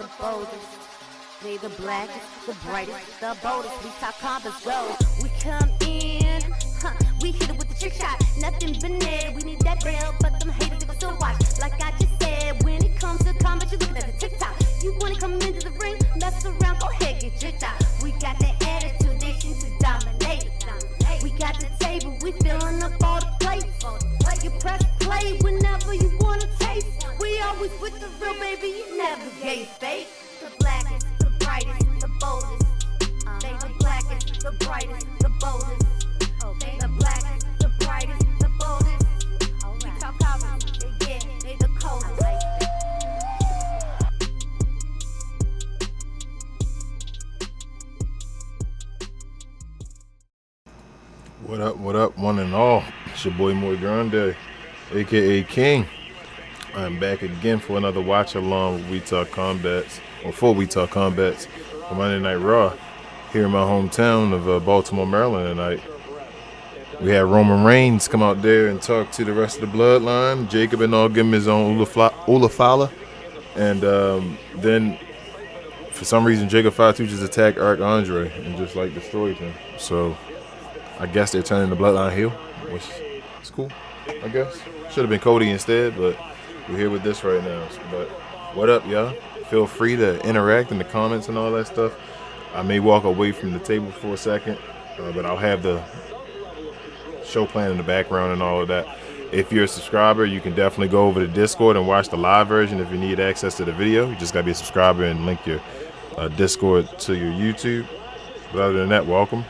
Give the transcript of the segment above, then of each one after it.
the boldest. They the blackest, the brightest, the boldest. We talk combos, go. We come in, we hit it with the trick shot. Nothing but net. We need that bell, but them haters they gon' still watch. Like I just said, when it comes to combat, you looking at the TikTok. You wanna come into the ring, mess around, go ahead, get tricked out. We got the attitude, they seem to dominate. We got the table, we filling up all the plates. You press play whenever you wanna taste. We always with the real, baby, you never gave fake. The blackest, the brightest, the boldest. They the blackest, the brightest, the boldest. They the blackest, the brightest, the boldest. We talk combos, yeah, they the coldest. What up, one and all? It's your boy Muy Grande, aka King. I'm back again for another watch along with We Talk Combats, or for We Talk Combats, for Monday Night Raw, here in my hometown of Baltimore, Maryland tonight. We had Roman Reigns come out there and talk to the rest of the bloodline. Jacob and all give him his own Ulafala. And then, for some reason, Jacob Fatu just attacked Eric Andre and just like destroyed him. So, I guess they're turning the bloodline heel, which is cool, I guess. Should have been Cody instead, but we're here with this right now. But what up, y'all? Feel free to interact in the comments and all that stuff. I may walk away from the table for a second, but I'll have the show plan in the background and all of that. If you're a subscriber, you can definitely go over to Discord and watch the live version if you need access to the video. You just got to be a subscriber and link your Discord to your YouTube. But other than that, welcome.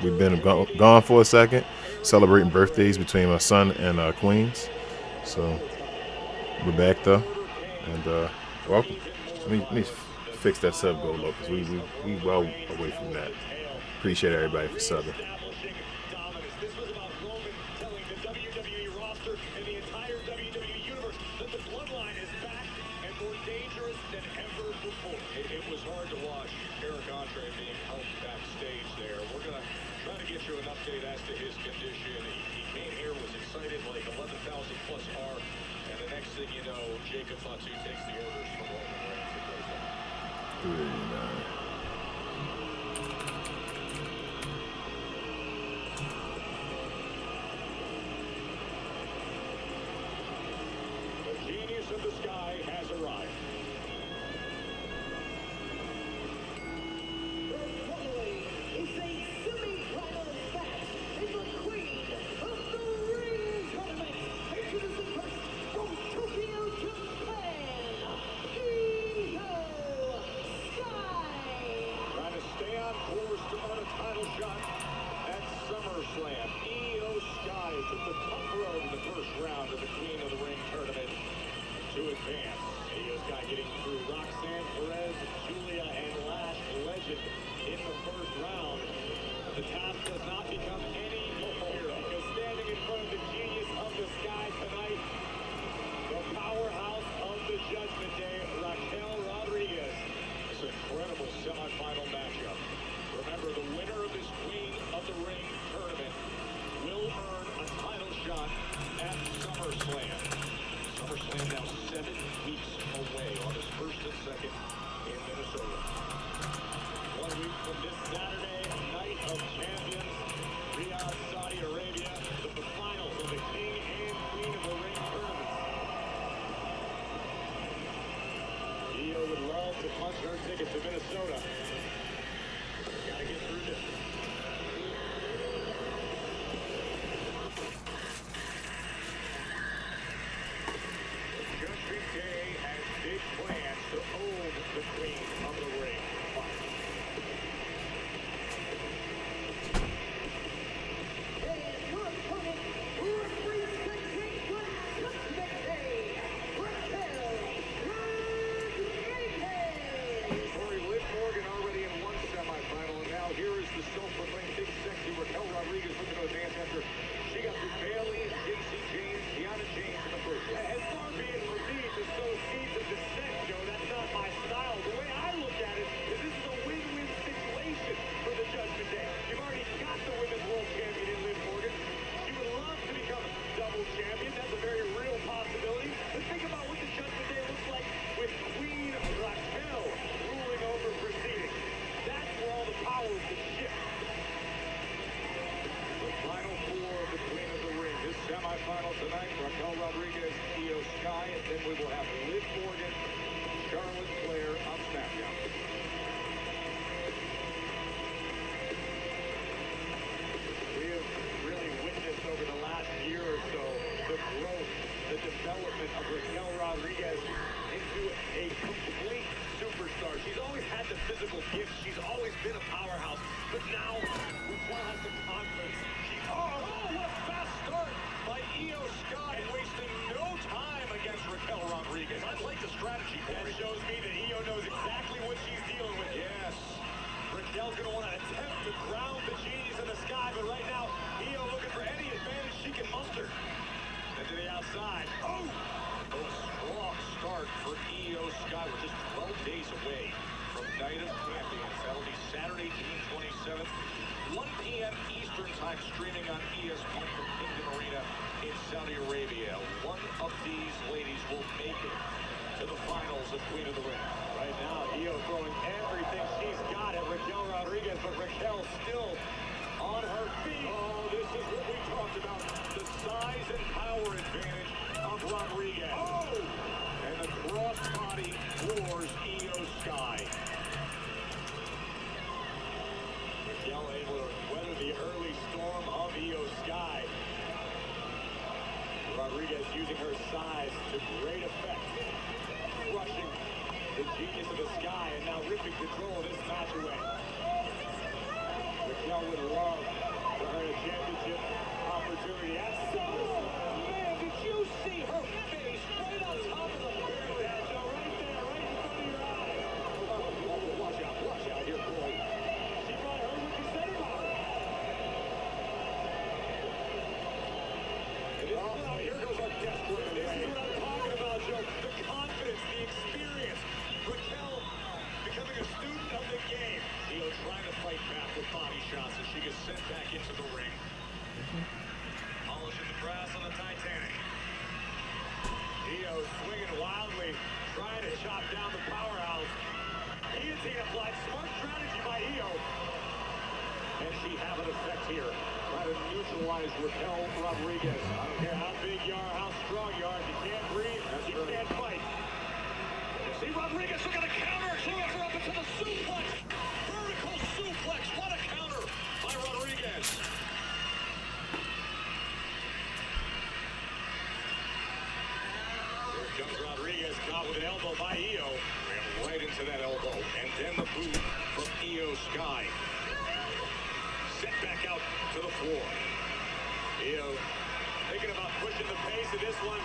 We've been gone for a second, celebrating birthdays between my son and Queens. So we're back though, and welcome. Let me fix that sub goal low because we well away from that. Appreciate everybody for subbing. WWE roster and the entire WWE universe that the bloodline is back and more dangerous than ever before. It was hard to watch Eric Andre being helped backstage there. We're going to try to get you an update as to his condition. He came here, was excited like 11,000 plus R, and the next thing you know, Jacob Fatu takes the orders from Roman Reigns and goes down. Of the sky has arrived. Following is a semi-final match in the Queen of the Ring tournament. Introducing first from Tokyo, Japan, Io Sky. Trying to stay on course to earn a title shot at SummerSlam. Io Sky took the tough road in the first round of the Queen of the Ring tournament to advance. Io Sky getting through Roxanne Perez, Julia, and Lash Legend in the first round. The task does not become any easier because standing in front of the genius of the sky tonight, the powerhouse of the Judgment Day, Raquel Rodriguez. This incredible semifinal matchup. Remember, the winner of this Queen of the Ring tournament will earn a title shot at SummerSlam. SummerSlam now 7 weeks away, August 1st and 2nd in Minnesota. 1 week from this Saturday, Night of Champions, Riyadh, Saudi Arabia, the finals of the King and Queen of the Ring tournament. Io would love to punch her ticket to Minnesota. Gotta get through this. Judgment Day has big plans to own the Queen of the Ring. And your opponent, representing the Judgment Day, Raquel Rodriguez. Corey Liv Morgan already in one semifinal, and now here is the self the physical gifts. She's always been a powerhouse. But now, Raquel has the confidence. Oh, what a fast start by Io Sky, wasting no time against Raquel Rodriguez. I like the strategy. That shows me that Io knows exactly what she's dealing with. Yes. Raquel's going to want to attempt to ground the genius in the Sky, but right now, Io looking for any advantage she can muster. And to the outside. Oh! A strong start for Io Sky. We're just 12 days away from Night of Champions. That'll be Saturday, June 27th, 1 p.m. Eastern Time, streaming on ESPN from Kingdom Arena in Saudi Arabia. One of these ladies will make it to the finals of Queen of the Ring. Right now, Io throwing everything she's got at Raquel Rodriguez, but Raquel still on her feet. Oh, this is what we talked about. The size and power advantage of Rodriguez. Oh! And the crossbody floors Io Sky. Raquel able to weather the early storm of Io Sky. Rodriguez using her size to great effect. Crushing the genius of the Sky and now ripping control of this match away. Raquel would love for her championship opportunity. That's so, man, did you see her face right on top of the barrel? Right there, right in front of your eyes. Oh, watch out here, boy. She probably heard what you said about her. And here goes our guest for today. This is what I'm talking about, Joe. The confidence, the experience. Raquel becoming a student of the game. Io trying to fight back with body shots as she gets sent back into the ring. Polishing the brass on the Titanic. Io swinging wildly, trying to chop down the powerhouse. Guillotine applied. Smart strategy by Io. And she have an effect here. Try to neutralize Raquel Rodriguez. I don't care how big you are, how strong you are. If you can't breathe, you can't fight. See Rodriguez looking to counter. She gets her up into the suplex. Vertical suplex. What a counter by Rodriguez. Here comes Rodriguez, caught with an elbow by Io. Right into that elbow. And then the boot from Io Sky. Set back out to the floor. Io thinking about pushing the pace of this one.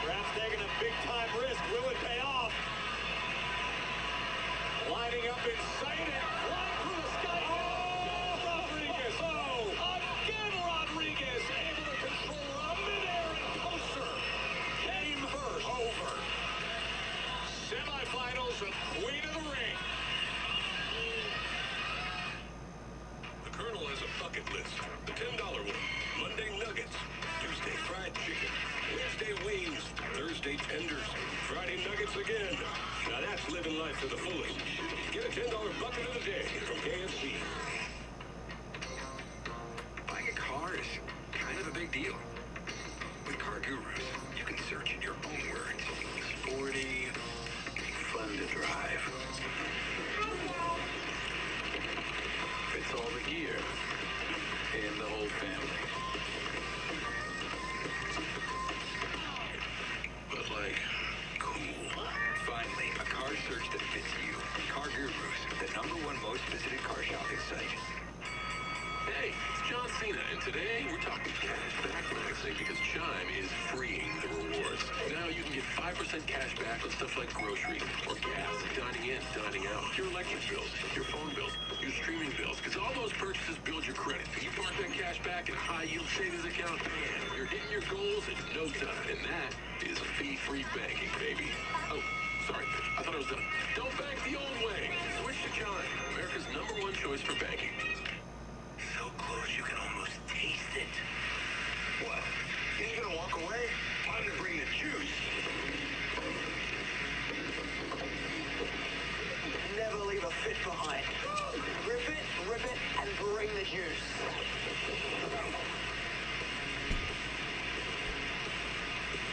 Perhaps taking a big-time risk. Will it pay off? Lining up inside it. Flying through the sky. Oh, Rodriguez. Oh, again Rodriguez able to control her midair and post her. Game first over. Semifinals of Queen of the Ring. The Colonel has a bucket list. The $10 one. Monday nuggets. Tuesday fried chicken. Wednesday wings. Thursday tenders. Friday nuggets again. Now that's living life to the fullest. Get a $10 bucket of the day from KFC. Buying a car is kind of a big deal. With Car Gurus, you can search in your own words. Sporty, fun to drive. Fits all the gear and the whole family. But like, cool. Finally, a car search that fits you. Car Gurus, the #1 most visited car shopping site. Hey, it's John Cena, and today we're talking cash back financing because Chime is freeing the rewards. Now you can get 5% cash back on stuff like groceries or gas, dining in, dining out, your electric bills, your phone bills, your streaming bills, because all those purchases build your credit. You park that cash back in a high-yield savings account, and you're hitting your goals in no time, and that is fee-free banking, baby. Oh, sorry, I thought I was done. Don't bank the old way. Switch to Chime, America's #1 choice for banking. So close you can almost taste it. What? You ain't gonna walk away? Time to bring the juice. Never leave a fit behind. Rip it, and bring the juice.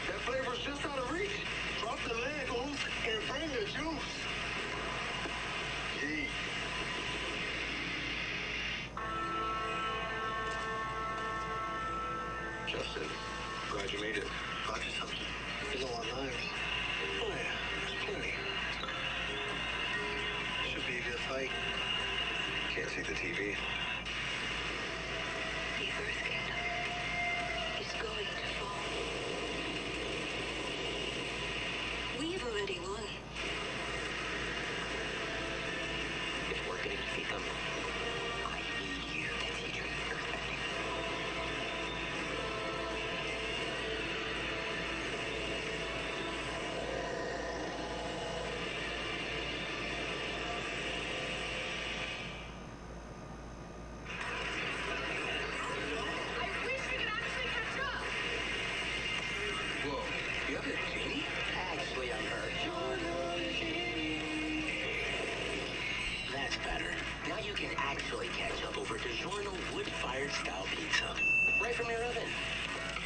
That flavor's just out of reach. Drop the Legos and bring the juice. Gee. Justin, glad you made it. Bought you something. You know our lives. Oh yeah, there's plenty. Should be a good like. Can't see the TV. The Earth Kingdom is going to fall. We've already won. If we're gonna defeat them, I need you to teach me earthbending. Whoa, you have a genie? Actually, I'm her. That's better. Now you can actually catch up over DiGiorno wood-fired style pizza. Right from your oven.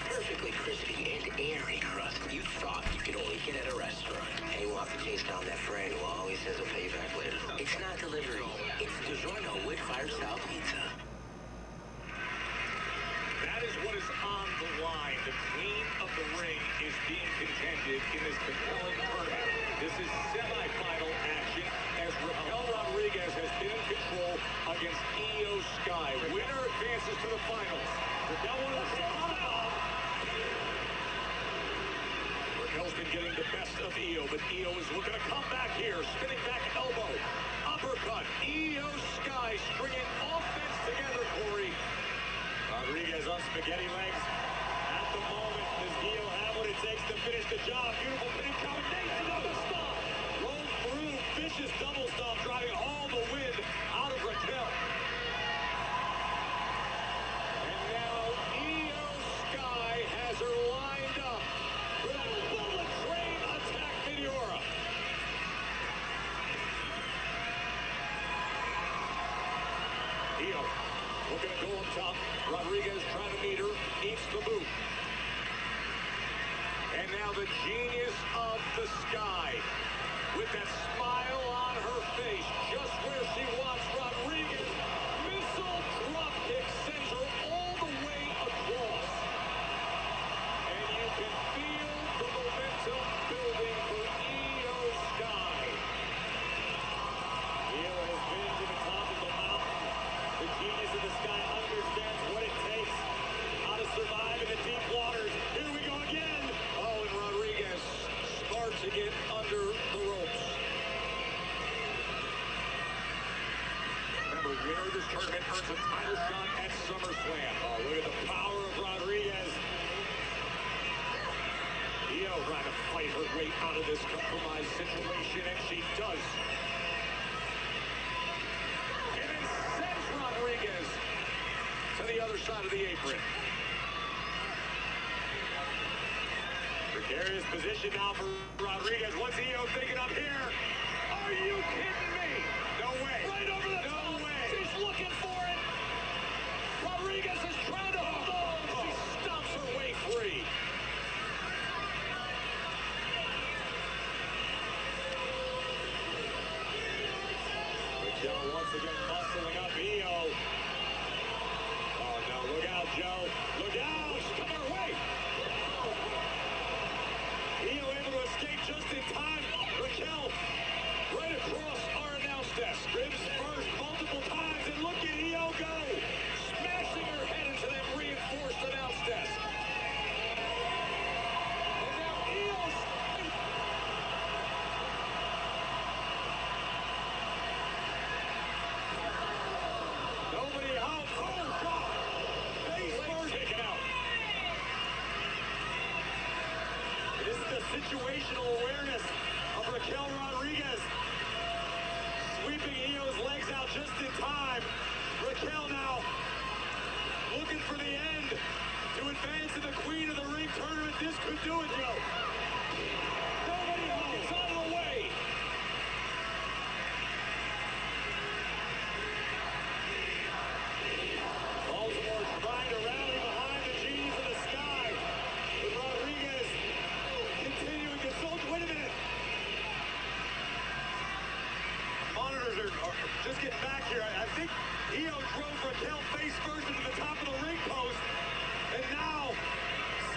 Perfectly crispy and airy crust you thought you could only get at a restaurant. Hey, we'll have to chase down that friend who always says he'll pay you back later. It's not delivery. It's DiGiorno wood-fired style pizza. That is what is on the line. The queen of the ring is being contended in this compelling tournament. This is semifinal action as Raquel Rodriguez has been in control against Io Sky. Winner advances to the finals. Raquel won the Raquel's been getting the best of Io, but Io is looking to come back here. Spinning back elbow. Uppercut. Io Sky stringing offense together, Corey. Rodriguez on spaghetti legs. At the moment, does Io have what it takes to finish the job? Beautiful pinning combination of the stomp. Roll through, vicious double stomp, driving all the wind out of Raquel. And now Io Sky has her lined up with a bullet train attack Meteora. Io looking to go up top. Rodriguez trying to meet her. Eats the boot. And now the genius of the Sky. With that smile on her face. Just where she wants Rodriguez. Missile drop kick sends her all the way across. And you can feel the momentum building for Io Sky. Io has been to the top of the mountain. The genius of the Sky understands what it takes, how to survive in the deep waters. Here we go again. Oh, and Rodriguez starts to get under the ropes. Remember, winner of this tournament earns a title shot at SummerSlam. Oh, look at the power of Rodriguez. Io trying to fight her way out of this compromised situation, and she does. And then sends Rodriguez to the other side of the apron. Precarious position now for Rodriguez. What's Io thinking up here? Are you kidding me? No way. Right over the top. No way. She's looking for it. Rodriguez is trying to hold on. She stomps her way free. Raquel once again muscling up Io. Oh no, look out, Joe. Look out. She's coming her way. Io able to escape just in time. Raquel right across our announce desk. Ribs first multiple times, and look at Io go. Smashing her head into that reinforced announce desk. And now Io's... Nobody out. Oh, God. Face first. Taken out. This is the situational awareness of Raquel Rodriguez. Sweeping Io's legs out just in time. Raquel now looking for the end to advance to the Queen of the Ring tournament. This could do it, Joe. Nobody home. It's out of the way. Baltimore trying to rally behind the genius of the Sky. But Rodriguez continuing to soldier. Wait a minute. Monitors are just getting back here. I think Io drove Raquel face first into the top of the ring post. And now,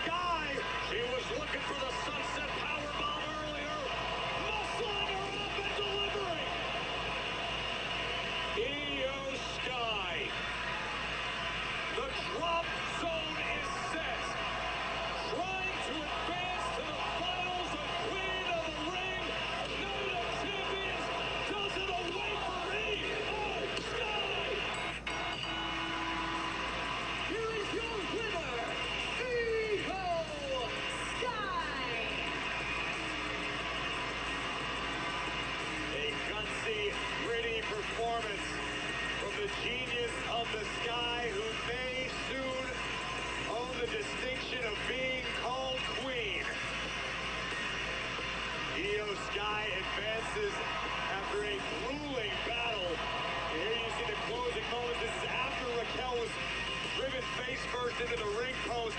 Sky, she was looking for the sunset powerbomb earlier. Muscling her up and delivering. top zone is set. Trying to advance to the finals of Queen of the Ring, Night of Champions, does it away for Io Sky. Here is your winner, Io Sky. A gutsy, gritty performance from the genius of the Sky, who may soon own the distinction of being called Queen. Io Sky advances after a grueling battle. And here you see the closing moments. This is after Raquel was driven face first into the ring post.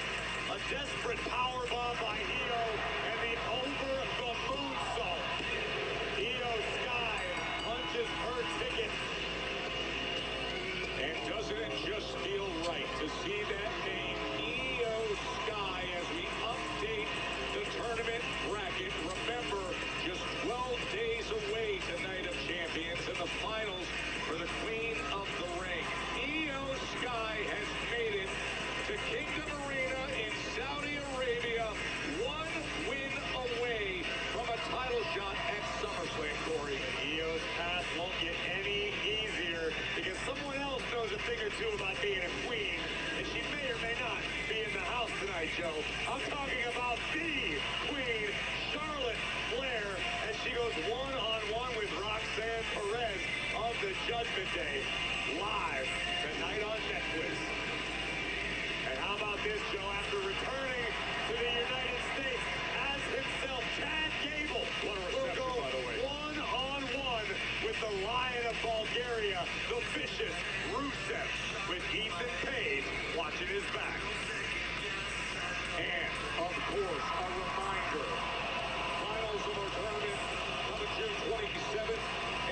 A desperate powerbomb by Io and the over the moonsault. Io Sky punches her ticket. And doesn't it just feel right to see that name, Io Sky, as we update the tournament bracket? Remember, just 12 days away to Night of Champions and the finals for the Queen of the Ring. Io Sky has made it to Kingdom Arena in Saudi Arabia, one win away from a title shot at SummerSlam, Corey. Io's path won't get any easier because someone else knows a thing or two about being a queen, and she may or may not be in the house tonight, Joe. I'm talking about the queen, Charlotte Flair, as she goes one-on-one with Roxanne Perez of the Judgment Day, live tonight on Netflix. And how about this, Joe? After returning to the United States as himself, Chad Gable will go one-on-one with the Lion of Bulgaria, the vicious Rusev, with Ethan Page watching his back. And, of course, a reminder, finals of our tournament coming June 27th,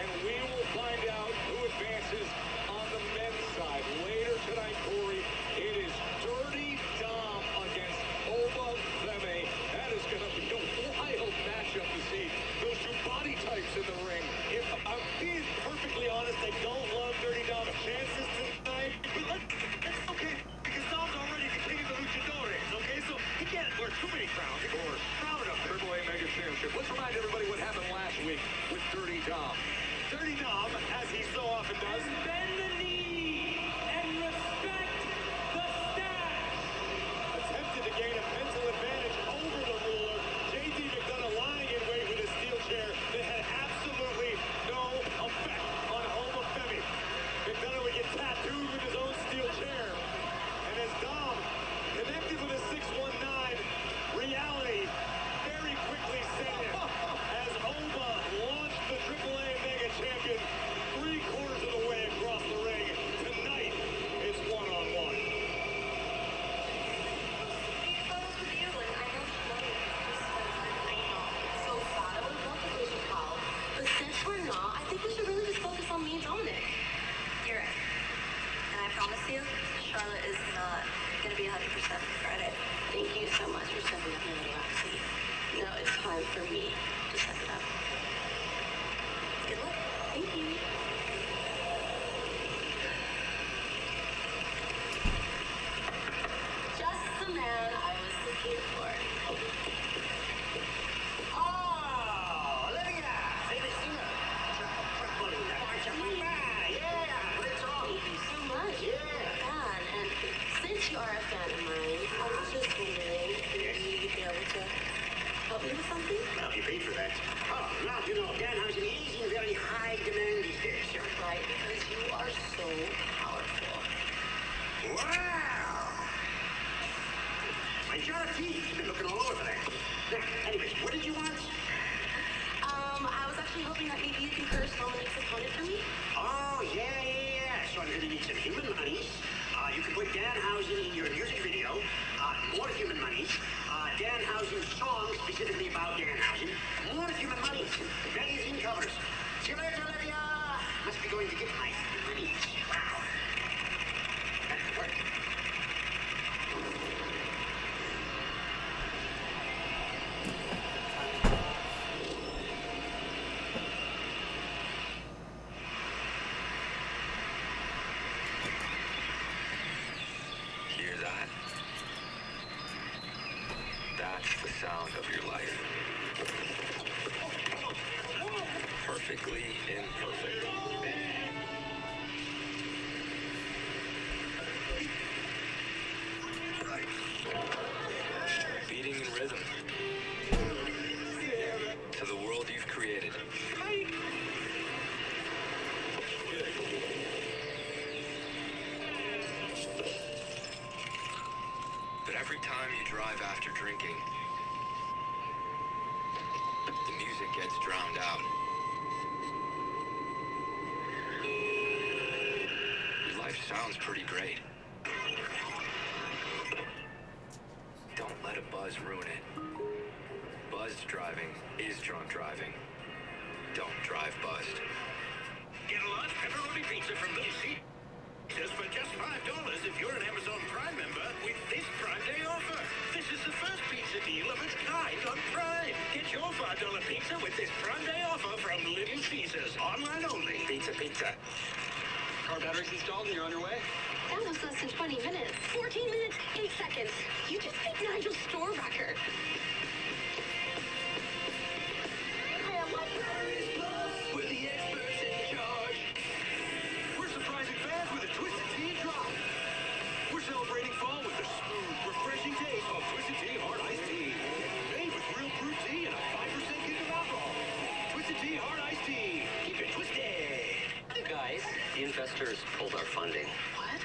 and we will find out who advances on the men's side. Later tonight, Corey, it is Dirty Dom against Oba Femi. That is going to be a wild matchup to see those two body types in the ring. If I'm being perfectly honest, I don't love Dirty Dom's chances tonight, but that's okay, because Dom's already the king of the luchadores, okay? So he can't wear too many crowns. He can wear proud enough Triple A Mega Championship. Let's remind everybody what happened last week with Dirty Dom. Dirty Dom, as he so often does, bend the knee and respect the stash. Attempted to gain a mental advantage over the ruler. JD McDonough lying in wait with a steel chair that had absolutely no effect on Oba Femi. McDonough would get tattooed with his own steel chair. And as Dom connected with a 619, reality very quickly set in as Oba launched the AAA Mega Champion 3/4 of the way across the ring. Tonight, it's one-on-one. But since we're not, I think we should really just focus on me and Dominic. You're right. And I promise you, Charlotte is not going to be 100% Friday. Thank you so much for stepping up, my little Roxy. Now it's time for me to step it up. Good luck. Thank you. Just the man I was looking for. Oh, look at that. Favorite singer. Thank you so much. Yeah. God, and since you are a fan of mine, I was just wondering if you'd be able to help me with something? Well, you paid for that. Oh, now, you know, Danhausen is in very high demand these days, sir. Right, because you are so powerful. Wow! My jar of tea. You've been looking all over for that. Now, anyways, what did you want? I was actually hoping that maybe you can curse Dominic's opponent for me. Oh, yeah. So I'm going to need some human monies. You can put Danhausen in your music video. More human monies. Danhausen's song specifically about Danhausen. More human monies. Magazine covers. See you later, Olivia. Must be going to get my monies. Wow. That worked. Yeah, the sound of your life. Perfectly imperfect. Beating in rhythm to the world you've created. But every time you drive after drinking, the music gets drowned out. Your life sounds pretty great. Don't let a buzz ruin it. Buzzed driving is drunk driving. Don't drive buzzed. Get a large pepperoni pizza from Lucy. Just for just $5 if you're an Amazon Prime member with this Prime Day offer. This is the first pizza deal of its kind on Prime. Get your $5 pizza with this Prime Day offer from Little Caesars. Online only. Pizza, pizza. Car batteries installed and you're on your way? That was less than 20 minutes. 14 minutes, 8 seconds. You just beat Nigel's store record. We're the experts in charge. We're surprising fans with a Twisted Tea drop. We're celebrating fall with the smooth, refreshing taste of Twisted Tea Hard Iced Tea. Made with real brewed tea and a 5% kick of alcohol. Twisted Tea Hard Iced Tea. Keep it twisted. Guys, the investors pulled our funding. What?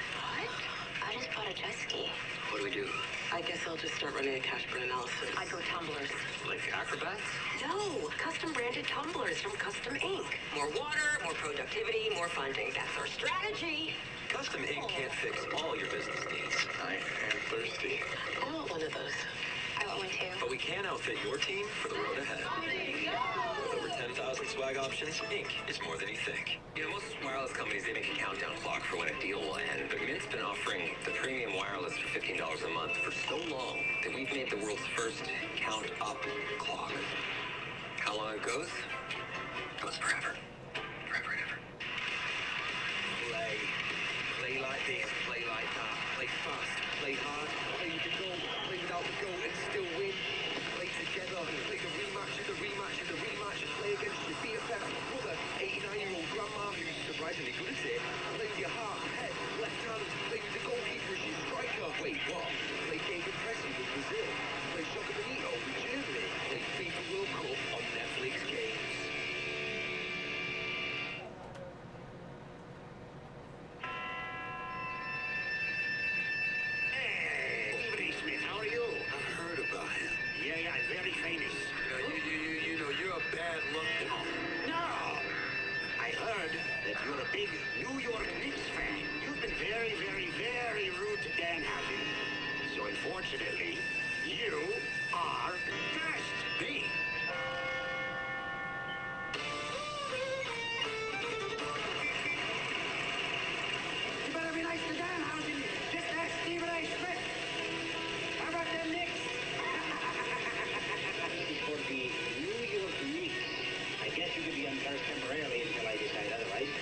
I just bought a jet ski. What do we do? I guess I'll just start running a cash burn analysis. I go tumblers. Like acrobats? No, custom branded tumblers from Custom Ink. More water, more productivity, more funding. That's our strategy. Custom Ink can't fix all your business needs. I am thirsty. I want one of those. I want one too. But we can outfit your team for the road ahead. With over 10,000 swag options, Ink is more than you think. You know, most wireless companies, they make a countdown clock for when a deal will end. But Mint's been offering the premium wireless for $15 a month for so long that we've made the world's first count up clock. How long it goes? Goes forever. Forever and ever. Play like this, play like that. Play fast, play hard, play with the goal, play without the goal and still win. Play together, play the rematch and the rematch and the rematch. Play against your BFF, brother, 89-year-old grandma who's surprisingly good at it. Play with your heart, head, left hand. Play with the goalkeeper as your striker. Wait, what? Play Gagan Pressy with Brazil. Play Shocker Benito with Germany. Play FIFA World Cup on Netflix Games. How are you? I've heard about him. Yeah, very famous. You know, you're a bad luck dog. No! I heard that you're a big New York Knicks fan. You've been very, very, very rude to Danhausen. So unfortunately, you are first. Me? You better be nice to Danhausen. Just ask Stephen A. Smith. How about them Knicks? For the New York Knicks, I guess you could be uncursed temporarily until I decide otherwise.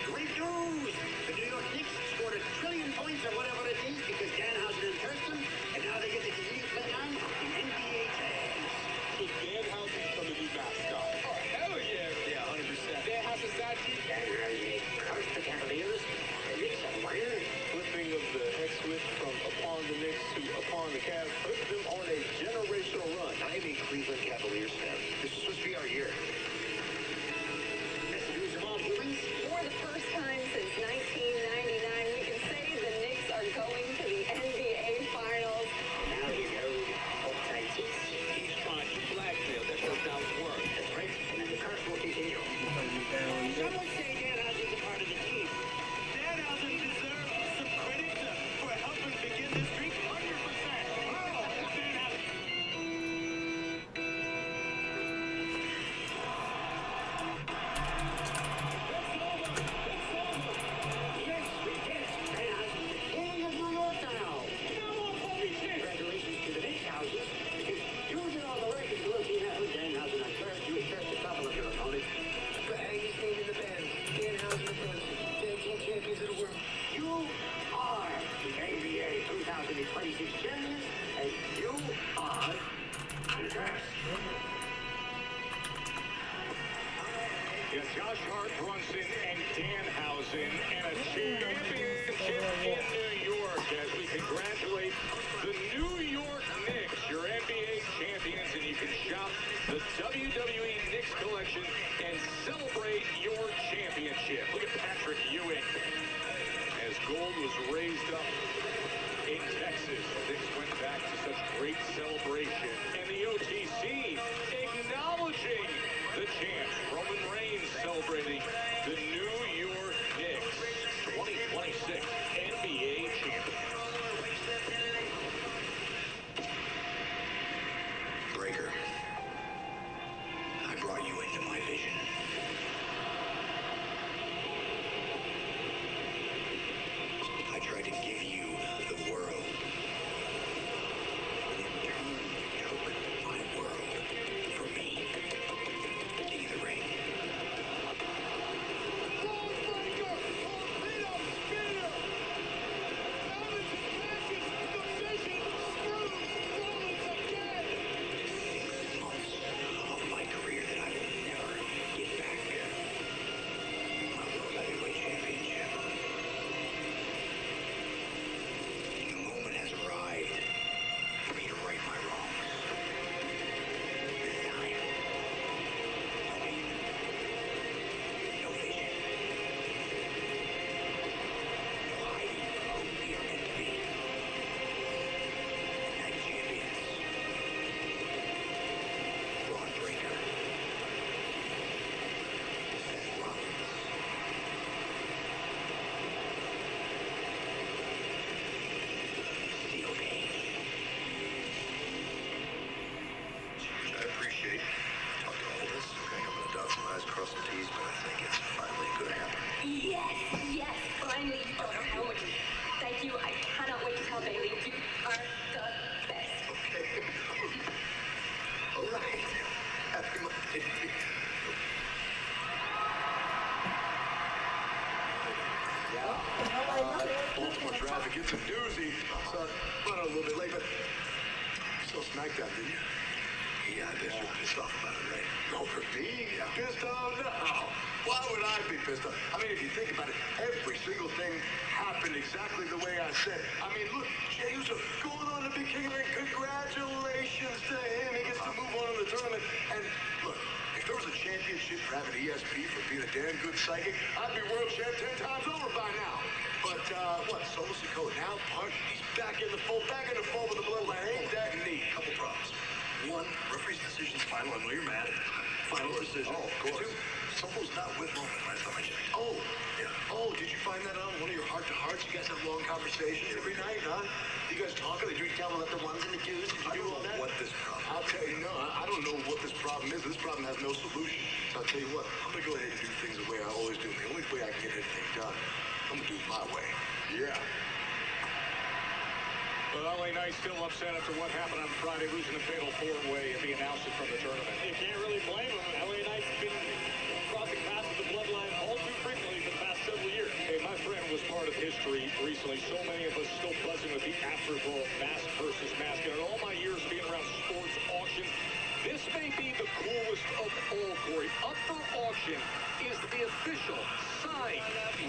Great news! The New York Knicks scored 1 trillion points or whatever it is because Danhausen uncursed them, and now they get to continue playing on in NBA terms. So Danhausen's from the new mascot. Oh, hell yeah! Yeah, 100%. Danhausen's that team. Danhausen cursed the Cavaliers. The Knicks have won. Flipping of the hex switch from upon the Knicks to upon the Cavs put them on a generational run. I'm a Cleveland Cavaliers fan. This is supposed to be our year. That's the news of all humans. For the first time since 1999, we can say the Knicks are going to the NBA Finals. Now you go. Uptight. He's trying to blackmail. That does not work. That's right. And then the curse will continue. Some would say Danhausen's a part of the team. Danhausen deserves some credit for helping begin this streak 100%. Oh, Danhausen. Yes, we did it. Danhausen's the king of New York now. Congratulations to the Knicks houses. Because you did all the records looking at Danhausen at first. You cursed a couple of your opponents. But Aggies name in the band. Danhausen the first. Tag team champions of the world. You are the NBA 2026 champions, and you are Yeah, Josh Hart, Brunson, and Danhausen, and a championship in New York as we congratulate the New York Knicks, your NBA champions, and you can shop the WWE Knicks collection and celebrate your championship. Look at Patrick Ewing as gold was raised up in Texas. Knicks went back to such great celebration. And the OTC acknowledging the champs. Roman Reigns celebrating the New York Knicks 2026 NBA champions. Breaker, I brought you into my vision. I tried to give you the world. In turn, you took my world from me. The King of the Ring. Months of my career that I will never get back. My World Heavyweight Championship. The moment has arrived for me to right my wrongs. This time, no aim, no vision, no hiding from who we are meant to be. Night champions. Braun Breaker. Seth Rollins. Steel Cage. I appreciate talking to Boldest. Okay, I'm gonna dot some I's, cross some T's, but I think it's finally gonna happen. Yes, finally. You don't know how much. Thank you. I cannot wait to tell Bailey. You are the best. Okay. All right. Happy Monday. Baltimore traffic, it's a doozy. So running a little bit late, but still SmackDown, didn't you? Yeah, I bet you're pissed off about it, right? Over me? Yeah. Pissed off? No. Why would I be pissed off? I mean, if you think about it, every single thing happened exactly the way I said. I mean, look, Jey Uso going on to be King of the Ring. Congratulations to him. He gets to move on in the tournament. And look, if there was a championship for having ESP for being a damn good psychic, I'd be world champ 10 times over by now. But, what, Solo Sikoa now, Punk, he's back in the fold with the bloodline. Ain't that neat? Couple problems. One, referee's decision's final. I know you're mad. Final decision. Oh, of course. Two, Solo's not with Roman. Last time I checked. Oh, Yeah. oh, did you find that on one of your heart-to-hearts? You guys have long conversations every night, huh? You guys talk, or do you tell them about the ones and the twos? Did you I do don't all know that? what this problem I'll tell you, no, I don't know what this problem is. This problem has no solution. So I'll tell you what, I'm gonna go ahead and do things the way I always do. The only way I can get anything done, I'm gonna do it my way. Yeah. But LA Knight still upset after what happened on Friday, losing the fatal four-way and being ousted from the tournament. You can't really blame him. LA Knight's been crossing paths with the bloodline all too frequently for the past several years. Hey, my friend was part of history recently. So many of us still buzzing with the afterglow of mask versus mask. And in all my years being around sports auctions, this may be the coolest of all, Corey. Up for auction is the official signed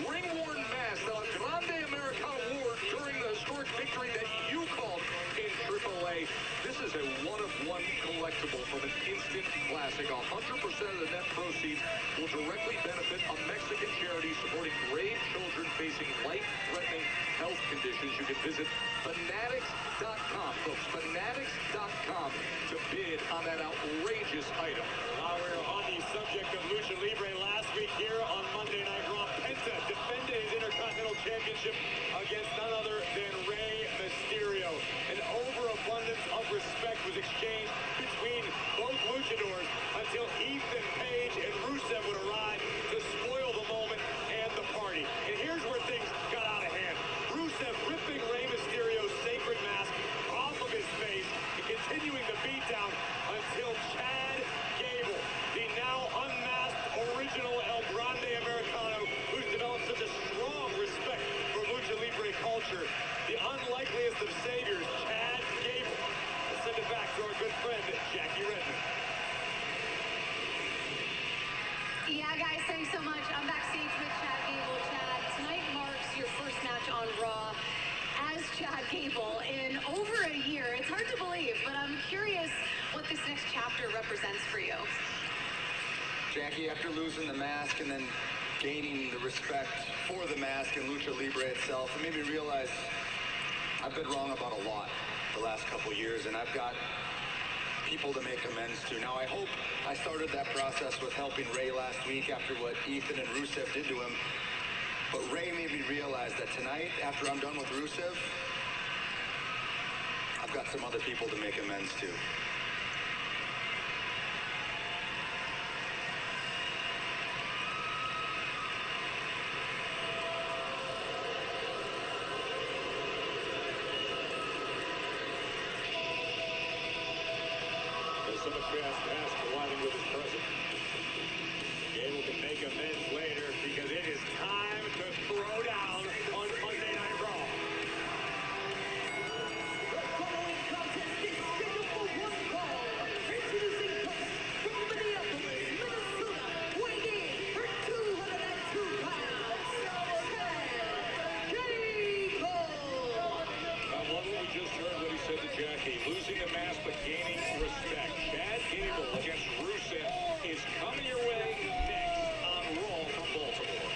ring-worn mask that Grande Morenicano wore during the historic victory that you called in AAA. This is a one-of-one collectible from an instant classic. 100% of the net proceeds will directly benefit a Mexican charity supporting brave children facing life-threatening health conditions. You can visit fanatics.com, folks, fanatics.com to bid on that outrageous item. While we were on the subject of Lucha Libre last week here on Monday Night Raw, Penta defended his Intercontinental Championship against none other than Rey Mysterio. An overabundance of respect was exchanged between both luchadors until Ethan Page and Rusev would arrive to spoil the moment and the party. And here's where things got out of hand. Rusev ripping Rey Mysterio's sacred mask off of his face and continuing the beatdown until Chad Gable, the now unmasked original El Grande Americano, who's developed such a strong respect for Lucha Libre culture, the unlikeliest of saviors, Chad Gable, let's send it back to our good friend Gable, in over a year, it's hard to believe, but I'm curious what this next chapter represents for you. Jackie, after losing the mask and then gaining the respect for the mask and Lucha Libre itself, it made me realize I've been wrong about a lot the last couple years, and I've got people to make amends to. Now, I hope I started that process with helping Ray last week after what Ethan and Rusev did to him. But Ray made me realize that tonight, after I'm done with Rusev, I've got some other people to make amends to. Some of past colliding with his present. Gable can make amends later because it is time to throw down on Monday Night Raw. The following contest is scheduled for one fall. Introducing first from Minneapolis, Minnesota, weighing in for 202 pounds, Gable. I love what we just heard what he said to Jackie. Losing the mask but gaining respect. Chad Gable against Rusev is coming your way next on Raw from Baltimore.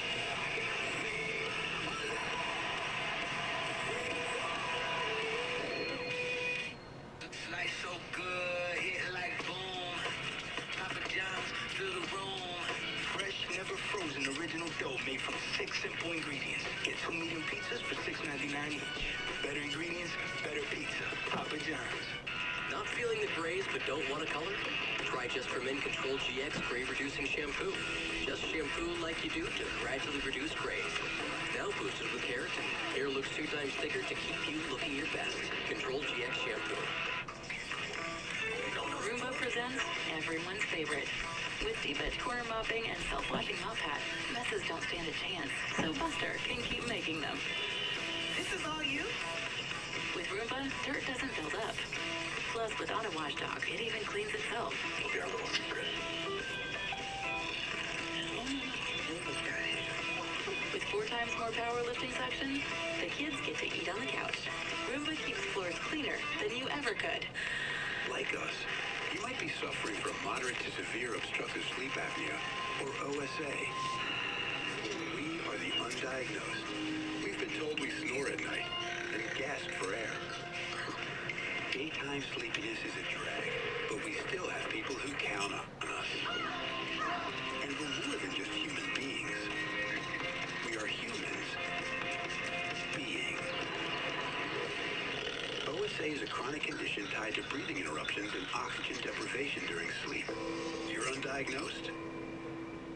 Life so good, hit like boom. Papa John's, fill the room. Fresh, never frozen, original dough made from 6 simple ingredients. Get 2 medium pizzas for $6.99 each. Better ingredients, better pizza. Papa John's. Not feeling the grays but don't want a color? Try Just for Men Control GX Gray Reducing Shampoo. Just shampoo like you do to gradually reduce grays. Now boosted with keratin. Hair looks 2 times thicker to keep you looking your best. Control GX Shampoo. Roomba presents everyone's favorite. With Diva's corner mopping and self-washing mop pad, messes don't stand a chance, so Buster can keep making them. This is all you? With Roomba, dirt doesn't build up. Plus, with Auto Wash Dock, it even cleans itself. It'll be our little secret. With 4 times more powerlifting suction, the kids get to eat on the couch. Roomba keeps floors cleaner than you ever could. Like us, you might be suffering from moderate to severe obstructive sleep apnea, or OSA. We are the undiagnosed. We've been told we snore at night and gasp for air. Daytime sleepiness is a drag, but we still have people who count on us. And we're more than just human beings. We are humans being. OSA is a chronic condition tied to breathing interruptions and oxygen deprivation during sleep. You're undiagnosed?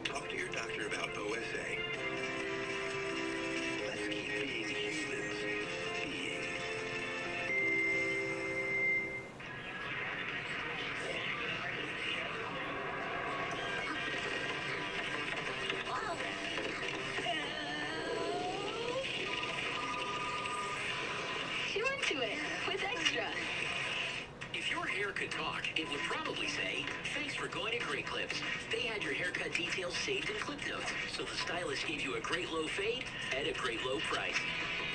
Talk to your doctor about OSA. Let's keep being humans being. She went to it with extra. If your hair could talk, it would probably say, "Thanks for going to Great Clips. They had your haircut details saved in clip notes, so the stylist gave you a great low fade at a great low price."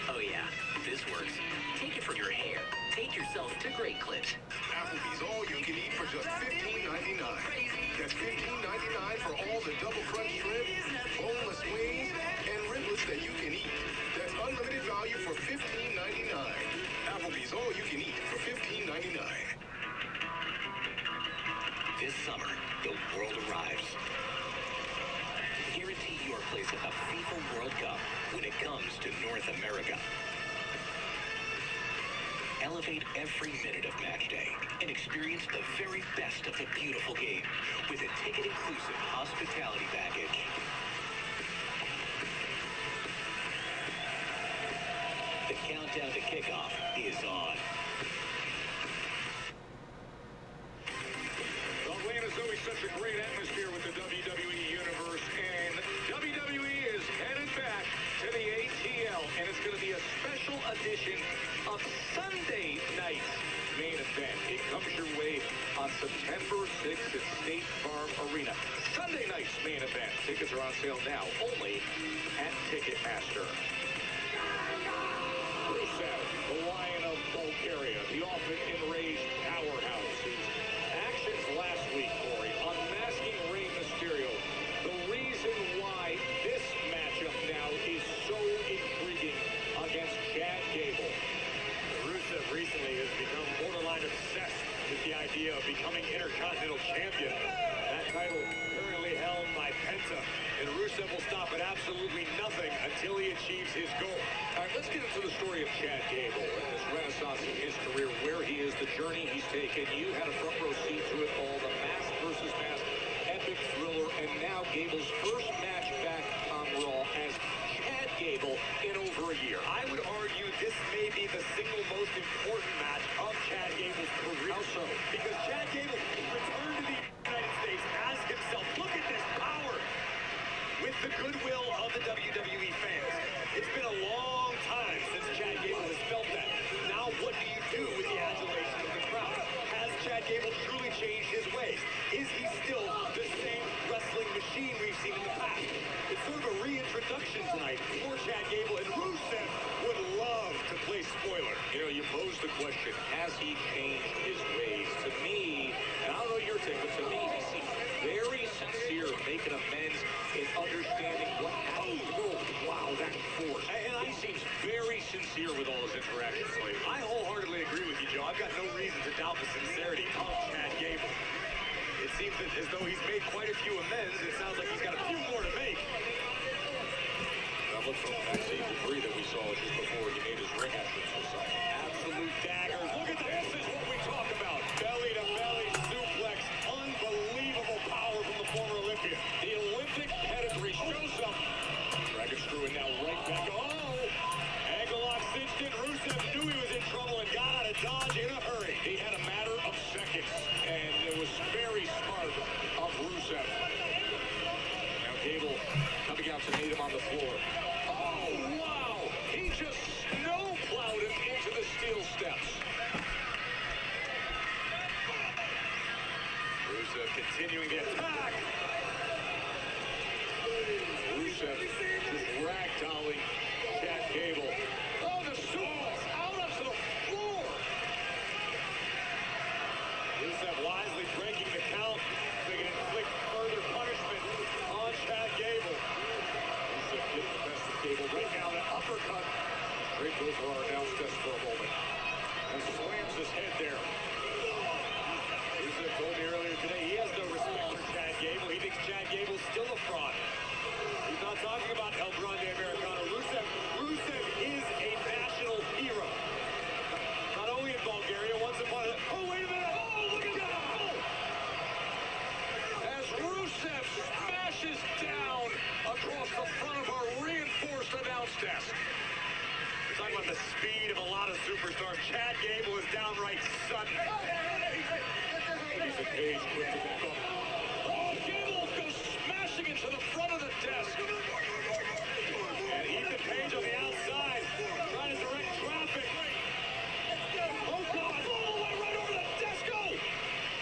Oh yeah, this works. Take it for your hair. Take yourself to Great Clips. Applebee's all you can eat for just $15.99. That's $15.99 for all the double crunch shrimp, boneless wings, and riblets that you can eat. That's unlimited value for $15.99. Applebee's all you can eat for $15.99. This summer, the world arrives. Guarantee your place at the FIFA World Cup when it comes to North America. Elevate every minute of match day and experience the very best of the beautiful game with a ticket-inclusive hospitality package. The countdown to kickoff is on. Atlanta's always such a great atmosphere with the WWE Universe, and WWE is headed back to the ATL, and it's going to be a special edition of Sunday night's main event. It comes your way on September 6th at State Farm Arena. Sunday night's main event. Tickets are on sale now, only at Ticketmaster. Rusev, the Lion of Bulgaria, the often enraged powerhouse, whose actions last week, Corey, unmasking Rey Mysterio, the reason why this matchup now is so intriguing against Chad Gable. Rusev recently has become borderline obsessed with the idea of becoming Intercontinental Champion. That title currently held by Penta, and Rusev will stop at absolutely nothing until he achieves his goal. All right, let's get into the story of Chad Gable and this renaissance in his career, where he is, the journey he's taken. You had a front row seat to it all, the mask versus mask, epic thriller, and now Gable's first match back on Raw as Chad Gable in over a year. I would argue this may be the single most important match of Chad Gable's career. How so? Because Chad Gable returned to the United States as himself. Look at this power with the goodwill of the WWE fans. It's been a long time since Chad Gable has felt that. Now what do you do with the adulation of the crowd? Has Chad Gable truly changed his ways? Is he still the same wrestling machine we've seen in the past? It's sort of a reintroduction tonight for Chad Gable, and Rusev would love to play spoiler. You know, you pose the question, has he changed his ways? To me, and I don't know your take, but to me, he seems very sincere, making amends in understanding what happened. Oh, wow, that force. And he seems very sincere with all his interactions lately. I wholeheartedly agree with you, Joe. I've got no reason to doubt the sincerity of Chad Gable. It seems that as though he's made quite a few amends. It sounds like he's got a few more to make. Now look from that same debris that we saw just before he made his ring entrance or something. Absolute daggers. Look at this. This is what we talk about. Belly to belly suplex. Unbelievable power from the former Olympian. The Olympic pedigree shows up. Dragon screwing now right back. Oh! Ankle lock cinched in. Rusev knew he was in trouble and got out of dodge in a hurry. He had a matter of seconds, and it was very smart of Rusev. Now Gable coming out to meet him on the floor. Oh, wow! He just snowplowed him into the steel steps. Rusev continuing the attack. Rusev just ragdolling Chad Gable. Oh, the suplex out onto the floor. Rusev wisely breaking the count, so he can inflict further punishment on Chad Gable. Rusev getting the best of Gable right now. An uppercut. Straight goes for our announce test for a moment. And slams his head there. Rusev told me earlier today he has no respect for Chad Gable. He thinks Chad Gable's still a fraud. He's not talking about El Grande Americano. Rusev is a national hero. Not only in Bulgaria, once upon a... Oh, wait a minute! Oh, look at that! As Rusev smashes down across the front of our reinforced announce desk. We're talking about the speed of a lot of superstars. Chad Gable is downright sudden. Ethan Page quick to back up. Oh, Gable goes smashing into the front of the desk. And Ethan Page on the outside, trying to direct traffic. Oh, God, all the way right over the desk. Oh,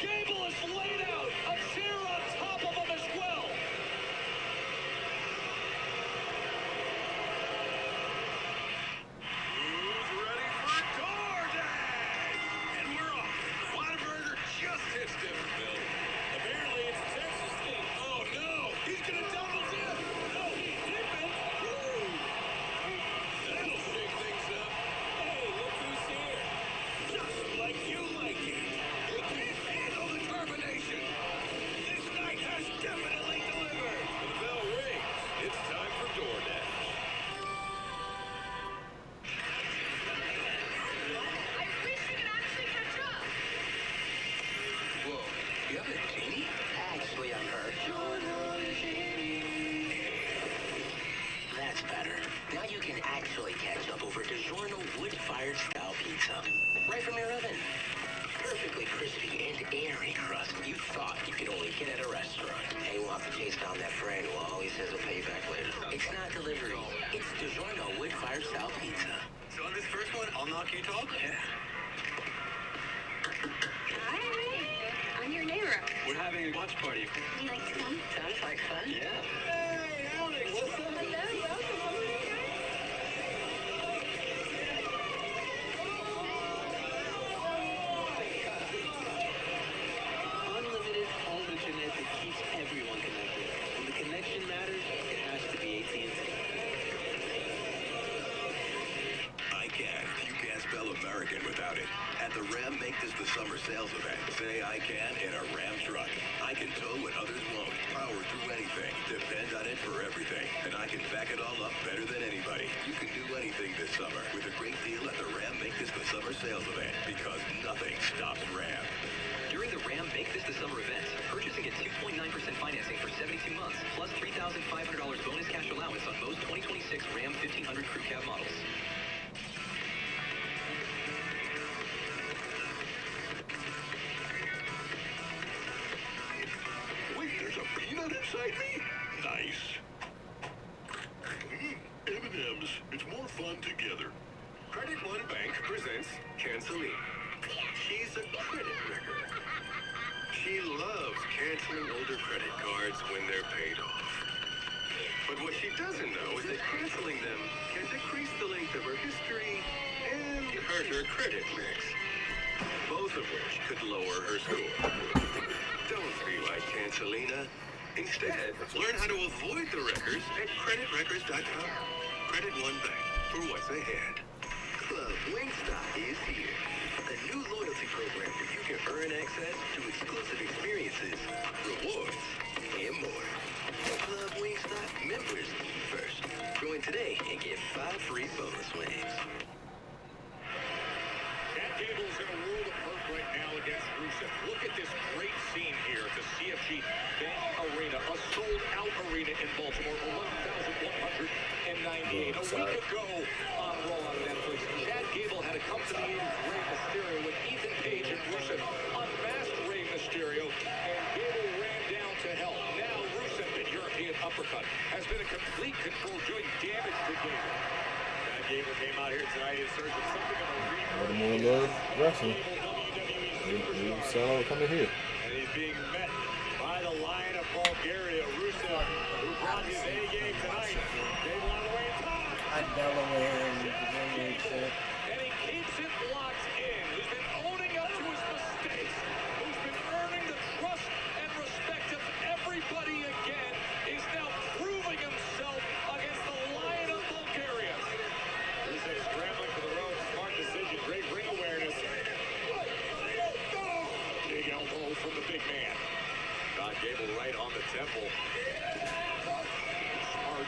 Gable is laid out. A chair on top of him as well. Who's ready for DoorDash? And we're off. Whataburger just hit Stiffenville. Apparently it's a Texas thing. Oh no, he's gonna double dip. No, he's dipping. Woo! That'll shake things up. Hey, look who's here. Just like you like it. You can't handle the termination. This night has definitely delivered. The bell rings. It's time for DoorDash. I wish you could actually catch up. Whoa, you have a genie? Actually, I'm her. That's better. Now you can actually catch up over DiGiorno wood-fired style pizza. Right from your oven. Perfectly crispy and airy crust you thought you could only get at a restaurant. Hey, we'll have to chase down that friend who always says he'll pay you back later. It's not delivery. It's DiGiorno wood-fired style pizza. So on this first one, I'll knock you talk? Yeah. Hi. I'm your neighbor. We're having a watch party. Would you like to come? Sounds like fun. Yeah. Hey, Alex, what's up? Hello, welcome. American without it. At the Ram Make This the Summer sales event, say I can in a Ram truck. I can tow what others won't, power through anything, depend on it for everything, and I can back it all up better than anybody. You can do anything this summer with a great deal at the Ram Make This the Summer sales event, because nothing stops Ram. During the Ram Make This the Summer event, purchase and get 2.9% financing for 72 months, plus $3,500 bonus cash allowance on most 2026 Ram 1500 Crew Cab models. Wait, there's a peanut inside me? Nice. M&M's. It's more fun together. Credit One Bank presents Canceline. She's a credit wrecker. She loves canceling older credit cards when they're paid off. But what she doesn't know is that canceling them can decrease the length of her history and hurt her credit mix, both of which could lower her score. Don't be like Cancelina. Instead, learn how to avoid the wreckers at creditwreckers.com. Credit One Bank for what's ahead. Club Wingstop is here. A new loyalty program where you can earn access to exclusive experiences, rewards, and more. Club Wingstop members first. Join today and get 5 free bonus wings. Chad Gable's in a world of hurt right now against Rusev. Look at this great scene here at the CFG Bank Arena, a sold-out arena in Baltimore, 11,198. A week ago on Raw on Netflix, Chad Gable had accompanied Rey Mysterio with Ethan Page and Rusev, unmasked Rey Mysterio, and Gable ran down to help. Now Rusev, the European uppercut, has been a complete control, doing damage to Gable. Chad Gable came out here tonight in search of something of a Baltimore love wrestling. They sell out coming here. and he's being met by the Lion of Bulgaria, Rusev, who brought his A game tonight. Gable on the way in top. Delaware and Virginia, etc. And he keeps it locked in. He's been owning up to his mistakes. Who's been earning the trust and respect of everybody again. Is now proving himself against the Lion of Bulgaria. Rusev scrambling for the rope. Smart decision. Great ring awareness. Big elbow from the big man. Got Gable right on the temple. Smart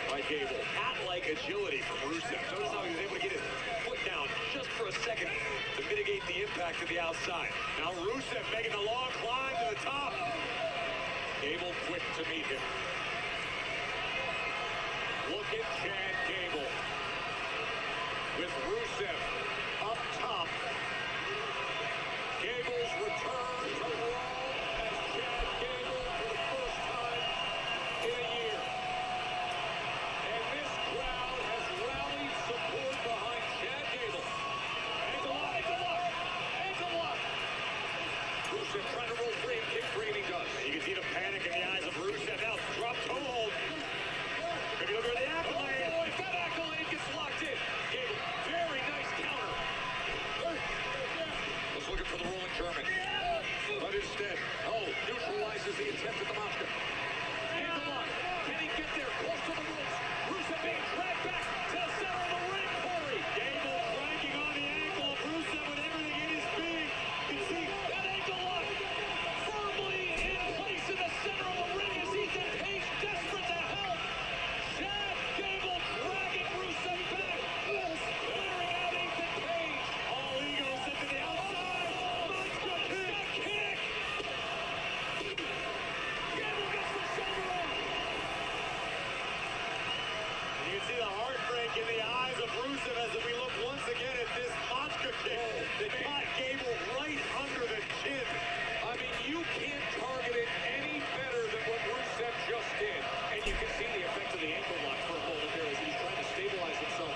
by Gable. Cat-like agility from Rusev. Notice how he was able to get his foot down just for a second to mitigate the impact to the outside. Now Rusev making the long climb to the top. Gable quick to meet him. Look at Chad Gable with Rusev up top. Gable's return to Raw as Chad Gable for the first time in a year. And this crowd has rallied support behind Chad Gable. Ankle lock, ankle lock, ankle lock. Rusev trying to roll free and kick free, and he does. You can see the panic in the eyes of Rusev. Now drop toe hold. If you look at the accolade, boy, that accolade gets locked in. Gable, very nice counter. Was looking for the rolling German. But instead, neutralizes the attempt at the Mosca. Ankle lock. Can he get there? Close to the ropes. Rusev being dragged back to the center of the ring. Corey. Gable cranking on the ankle of Rusev with everything in his being. You can see that ankle lock firmly in place in the center of the ring as Ethan Page desperate to help. Chad Gable dragging Rusev back. Clearing out Ethan Page. All egos into the outside. Monster kick. Gable gets the shoulder up. You can see the heartbreak in the eyes of Rusev as we look once again at this monster kick that caught Gable right under the chin. I mean, you can't target it any better than what Rusev just did. And you can see the effect of the ankle lock for a moment there as he's trying to stabilize himself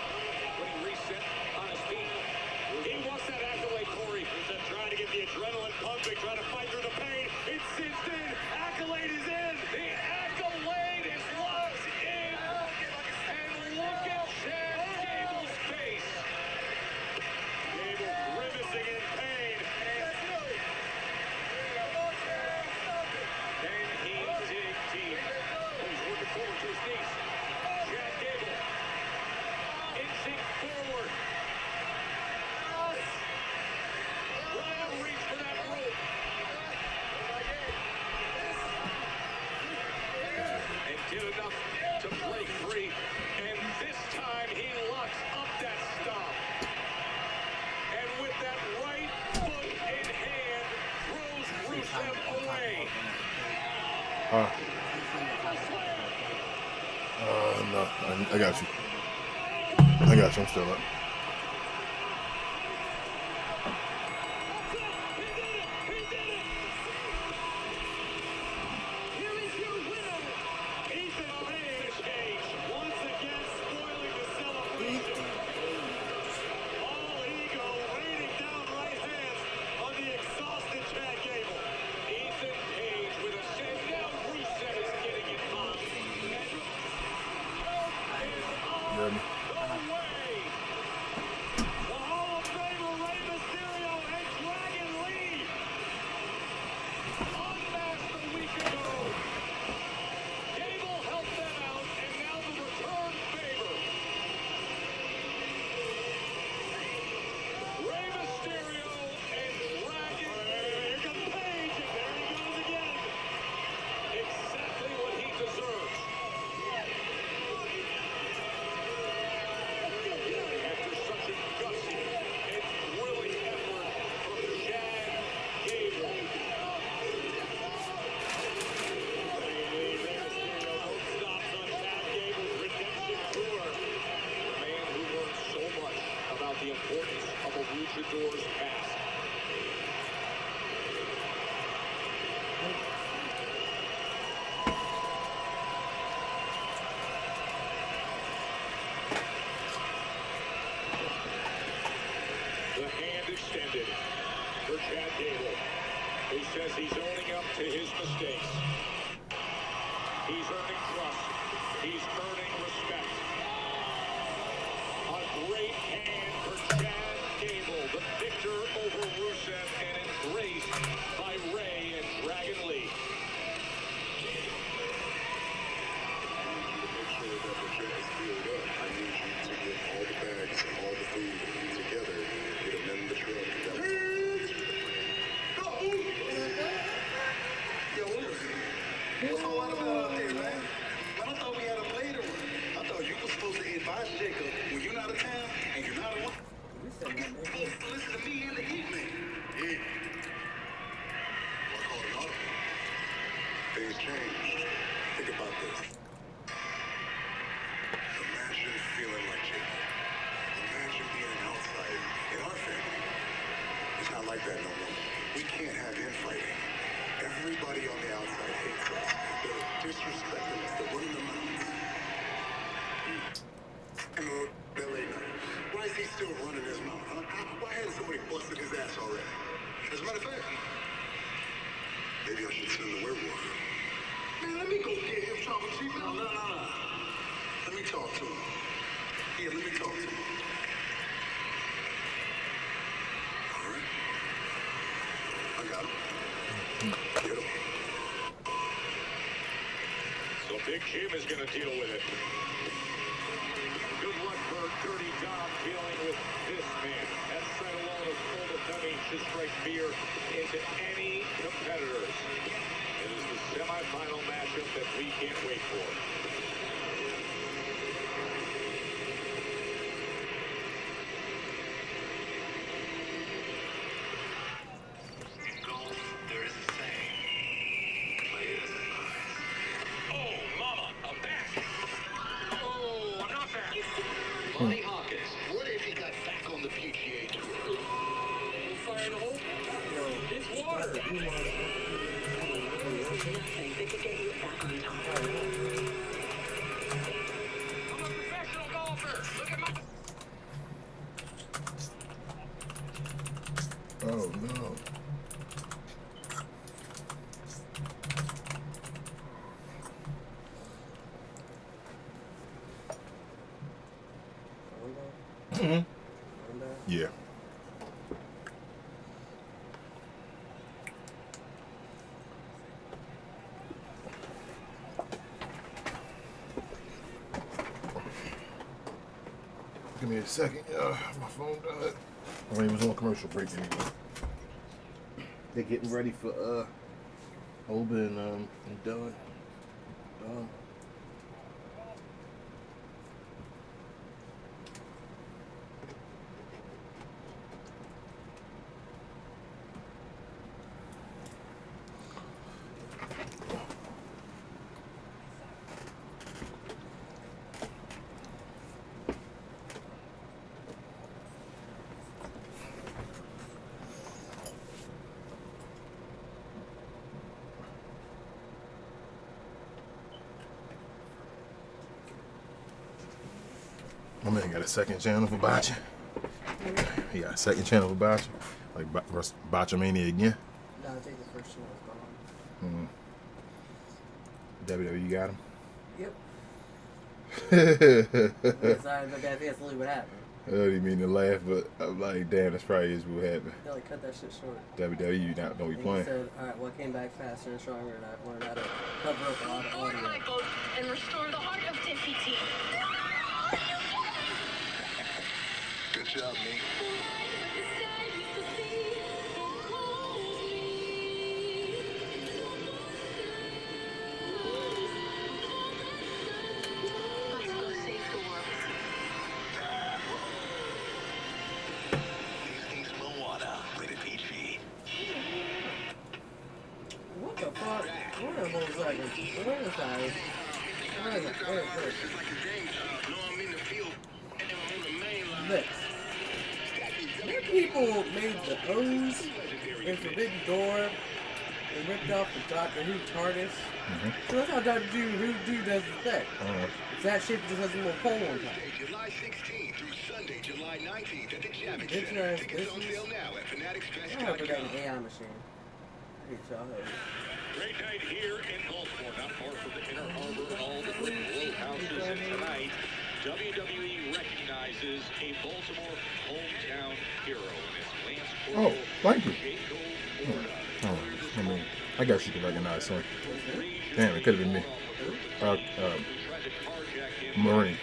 when he reset on his feet. He wants that accolade, Corey. Rusev trying to get the adrenaline pumping, trying to fight through the pain. It's cinched in. Accolade is in. The accolade is locked in. And look at Chad Gable's face. Gable grimacing in pain. I got you. I'm still up. extended for Chad Gable, who says he's owning up to his mistakes. He's earning trust. He's earning respect. A great hand for Chad Gable, the victor over Rusev and embraced by Ray and Dragon Lee. What's all that about out there, man? I thought we had a later one. I thought you were supposed to advise Jacob when you're not of town and you're not around. You're supposed to listen to me and the Heat Man. Heat. What called an audible? Things changed. Think about this. Imagine feeling like Jacob. Imagine being an outsider in our family. It's not like that no more. We can't have infighting. Everybody on the outside hates us. They're disrespecting us. They're running the mouths. And LA night. Why is he still running his mouth, huh? Why hasn't somebody busted his ass already? As a matter of fact, maybe I should send the werewolf. Man, let me go get him, Trouble Chief. No. Let me talk to him. Yeah, let me talk to him. All right. I got him. So Big Jim is going to deal with it. Good luck for Dirty Dom dealing with this man. That sight alone is full of dummy to strike fear into any competitors. It is the semifinal matchup that we can't wait for. Lonnie Hawkins, what if he got back on the PGA Tour? Fire in the hole? It's water. Nothing that could get you back on top. I'm a professional golfer. Look at my... Oh no. Yeah. Give me a second. My phone died. I mean, it was on commercial break anyway. They're getting ready for Oba and Dunn. My man got a second channel for botching. He got a second channel for botching. Like Botchamania again. No, I think the first channel was gone. WWE got him? Yep. Sorry, but I think that's literally what happened. I didn't mean to laugh, but I'm like, damn, that's probably is what happened. They like cut that shit short. WWE don't be And he playing. said, alright, well, I came back faster and stronger, and I've learned how to cover up a lot of Lord audio. Michael and restore the heart of defeat. Good job, mate. Let's go save the world. These Moana, rated PG. What the fuck? Wait a whole second. Where is that? Where is it? This. Them people made the O's in Forbidden Door and ripped off the Doctor Who TARDIS. So that's how Doctor Who does the thing. It's that shit that just has a little pole on top. July 16th through Sunday, July 19th at the Javits Didn't you Center. ask Tickets on this? sale now at I heard we got an fanaticsfest.com. AI machine. I hate y'all hoes. Great night here in Baltimore, not far from the Inner Harbor and all the great roadhouses. And tonight, WWE recognizes a Baltimore hometown hero, and it's Lance Oh, Corporal thank you. Oh, I mean, I guess you could recognize him. Damn, it could have been me. Marine.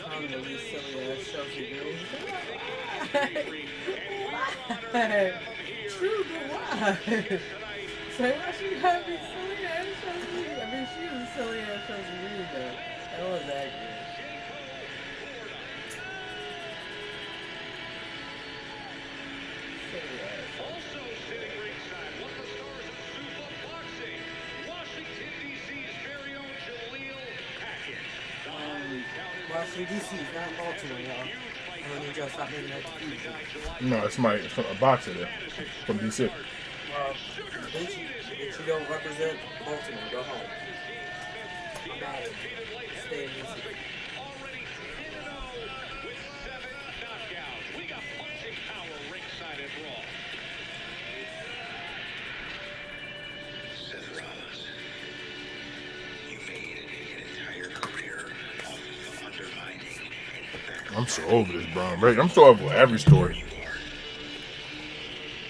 I'm gonna be silly ass Chelsea girls. True, but why? Say why she gotta be silly ass Chelsea? I mean, she was a silly ass Chelsea Green though. That was accurate. Silly ass. Also sitting ringside, one of the stars of Super Boxing, Washington, D.C.'s very own Jaleel Hackett. Washington DC is not Baltimore, y'all. I'm gonna need y'all to stop making that confusion. No, it's a boxer there from DC. Bitch, you don't represent Baltimore, go home. I'm out of here. Stay in DC. We got punching power ringside at Raw. Seth Rollins, you made an entire career off of undermining and I'm so over this Braun Break. I'm so over every story.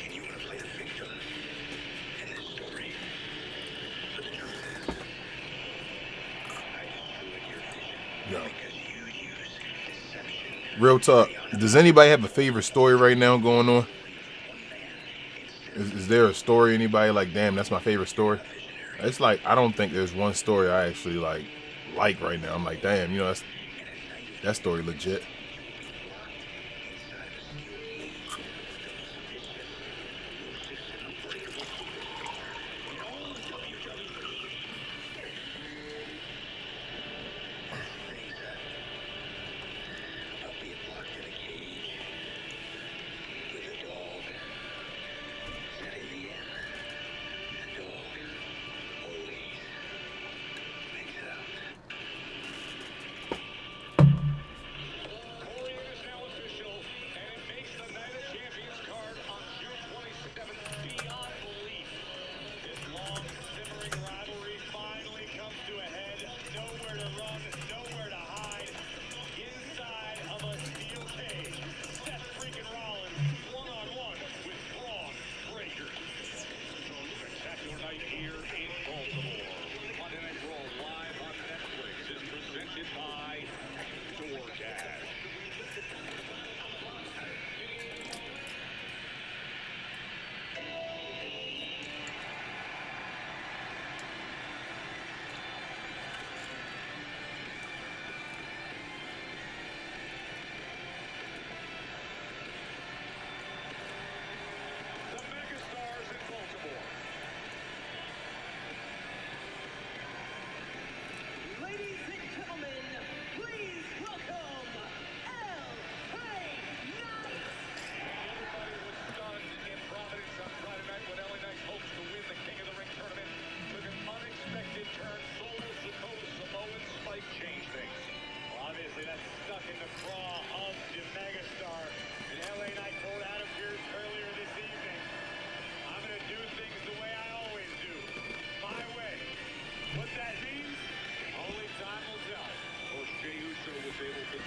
and you want to play the victim in this story. But the truth is, I destroyed your vision Yo. because you used deception. Real talk. Does anybody have a favorite story right now going on? Is there a story anybody like, damn, that's my favorite story? It's like, I don't think there's one story I actually like right now. I'm like, damn, you know, that story legit.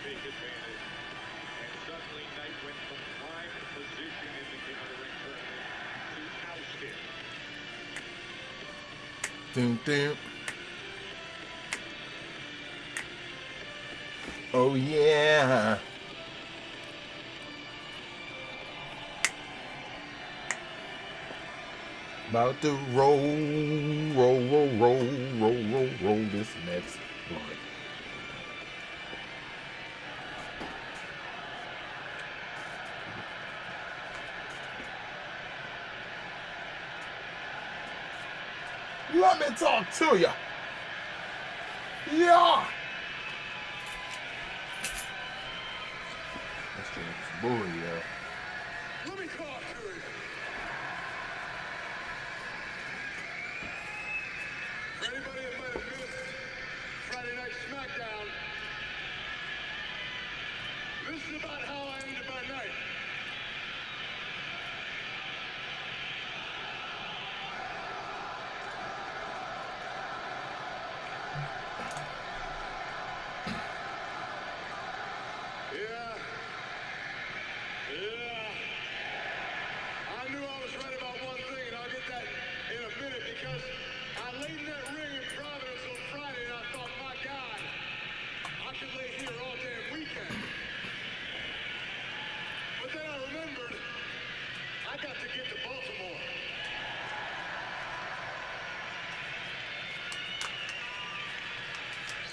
take advantage. And suddenly Knight went from prime position in the King of the Ring tournament to ousted. Ding, ding. Oh yeah. About to roll this next blunt. Let me talk to ya. Yeah. That's the boy, yeah. Let me talk to you. For anybody that might have missed Friday Night SmackDown, this is about how I ended my night. Yeah. I knew I was right about one thing, and I'll get that in a minute, because I laid in that ring in Providence on Friday, and I thought, my God, I could lay here all damn weekend. But then I remembered I got to get to Baltimore.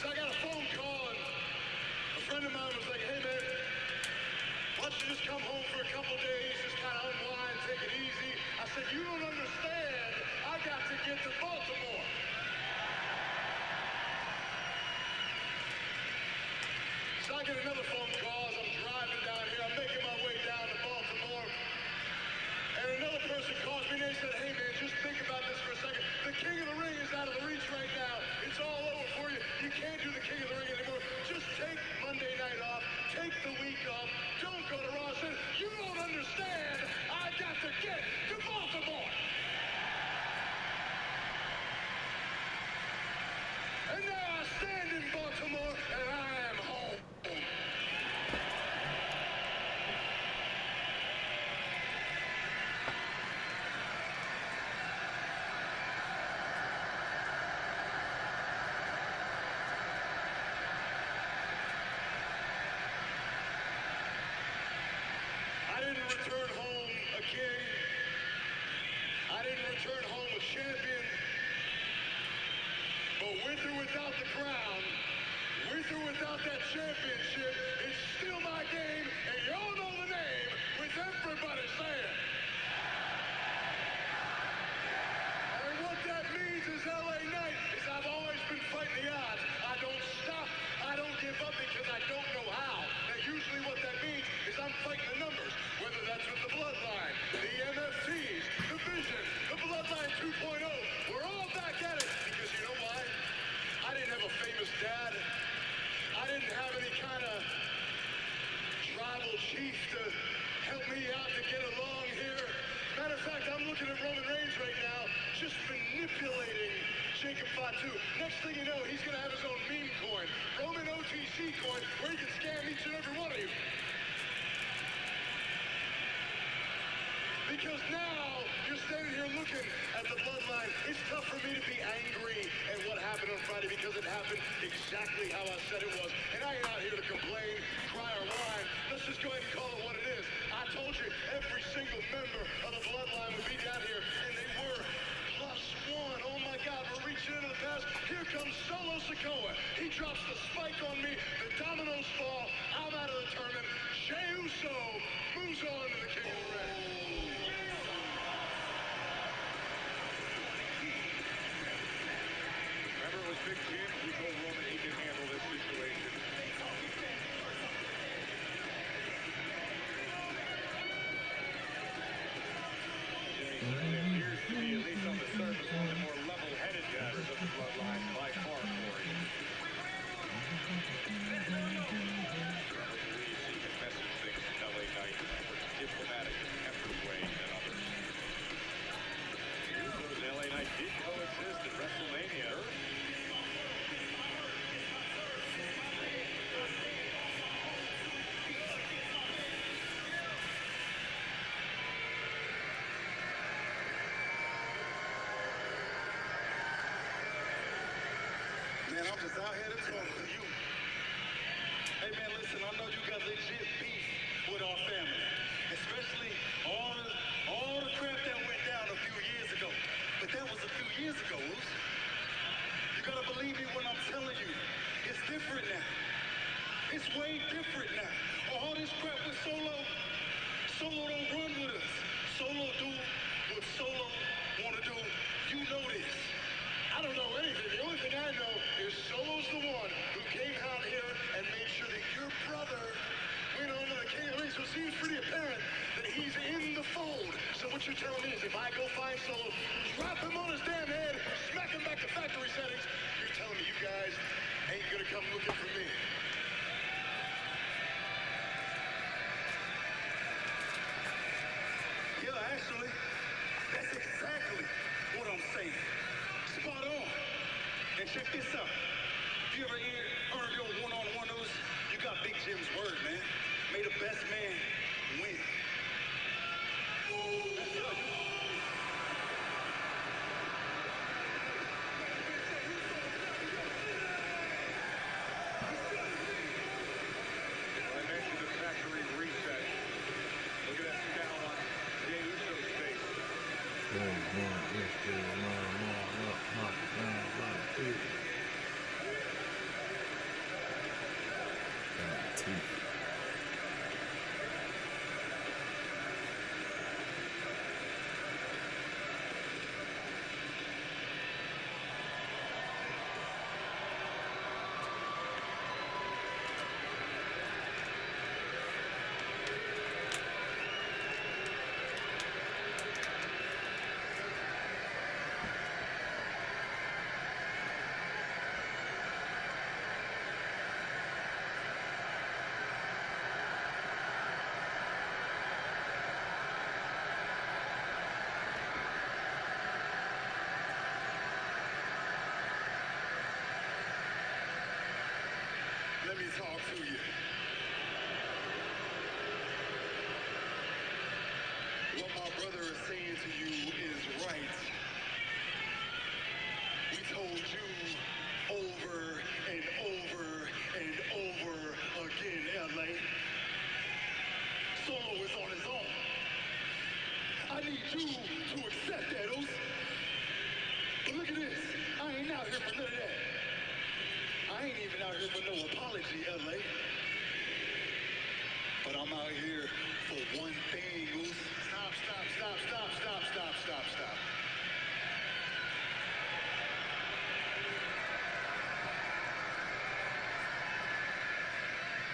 So I got a phone call, and a friend of mine was like, hey, man, why don't you just come home for a couple days, just kind of unwind, take it easy. I said, you don't understand. I got to get to Baltimore. So I get another phone call as I'm driving down here. I'm making my way down to Baltimore. And another person calls me and they said, hey, man, just think about this for a second. The King of the Ring is out of the reach right now. It's all over for you. You can't do the King of the Ring anymore. Just take Monday night off. Take the week off. Don't go to Raw. I said, you don't understand. I got to get to Baltimore. And now I stand in Baltimore and I am home. I didn't return home a king. I didn't return home a champion. But with or without the crown, with or without that championship, it's still my game, and y'all know the name with everybody saying. And what that means is LA Knight is I've always been fighting the odds. I don't stop. I don't give up because I don't know how. Now, usually what that means is I'm fighting the numbers, whether that's with the Bloodline, the MFTs, the Vision, the Bloodline 2.0. We're all back at it because you know why? I didn't have a famous dad. I didn't have any kind of tribal chief to help me out to get along here. Matter of fact, I'm looking at Roman Reigns right now, just manipulating Jacob Fatu. Next thing you know, he's going to have his own meme coin, Roman OTC coin, where he can scam each and every one of you. Because now you're standing here looking at the Bloodline. It's tough for me to be angry at what happened on Friday because it happened exactly how I said it was. And I ain't out here to complain, cry, or whine. Let's just go ahead and call it what it is. I told you every single member of the Bloodline would be down here, and they were. +1. Oh my God, we're reaching into the past. Here comes Solo Sikoa. He drops the spike on me. The dominoes fall. I'm out of the tournament. Jey Uso moves on to the King of the Ring. Remember, it was Big Jim who told Roman he can handle this situation. It appears to be, at least on the surface, one of the more level-headed members of the Bloodline by far, Corey. Probably secret message things to LA Knight. out here to talk to you. Hey man, listen, I know you got legit beef with our family, especially all the crap that went down a few years ago. But that was a few years ago, Oos. You gotta believe me when I'm telling you, it's different now. It's way different now. All this crap with Solo don't run with us. Solo do what Solo wanna do. You know this. I don't know anything. The only thing I know is Solo's the one who came out here and made sure that your brother went on to the King of the Ring. So it seems pretty apparent that he's in the fold. So what you're telling me is if I go find Solo, drop him on his damn head, smack him back to factory settings, you're telling me you guys ain't gonna come looking for me. Yeah, actually, that's exactly what I'm saying. Spot on. And check this out. If you ever earned your one-on-one-os, you got Big Jim's word, man. May the best man win. I mentioned the factory reset. Look at that scowl on Jey Uso's face. Let me talk to you. What my brother is saying to you is right. We told you over and over and over again, LA. Solo is on his own. I need you to accept that, Oos. But look at this. I ain't out here for none of that. I ain't even out here for no apology, LA. But I'm out here for one thing, Oos. Stop.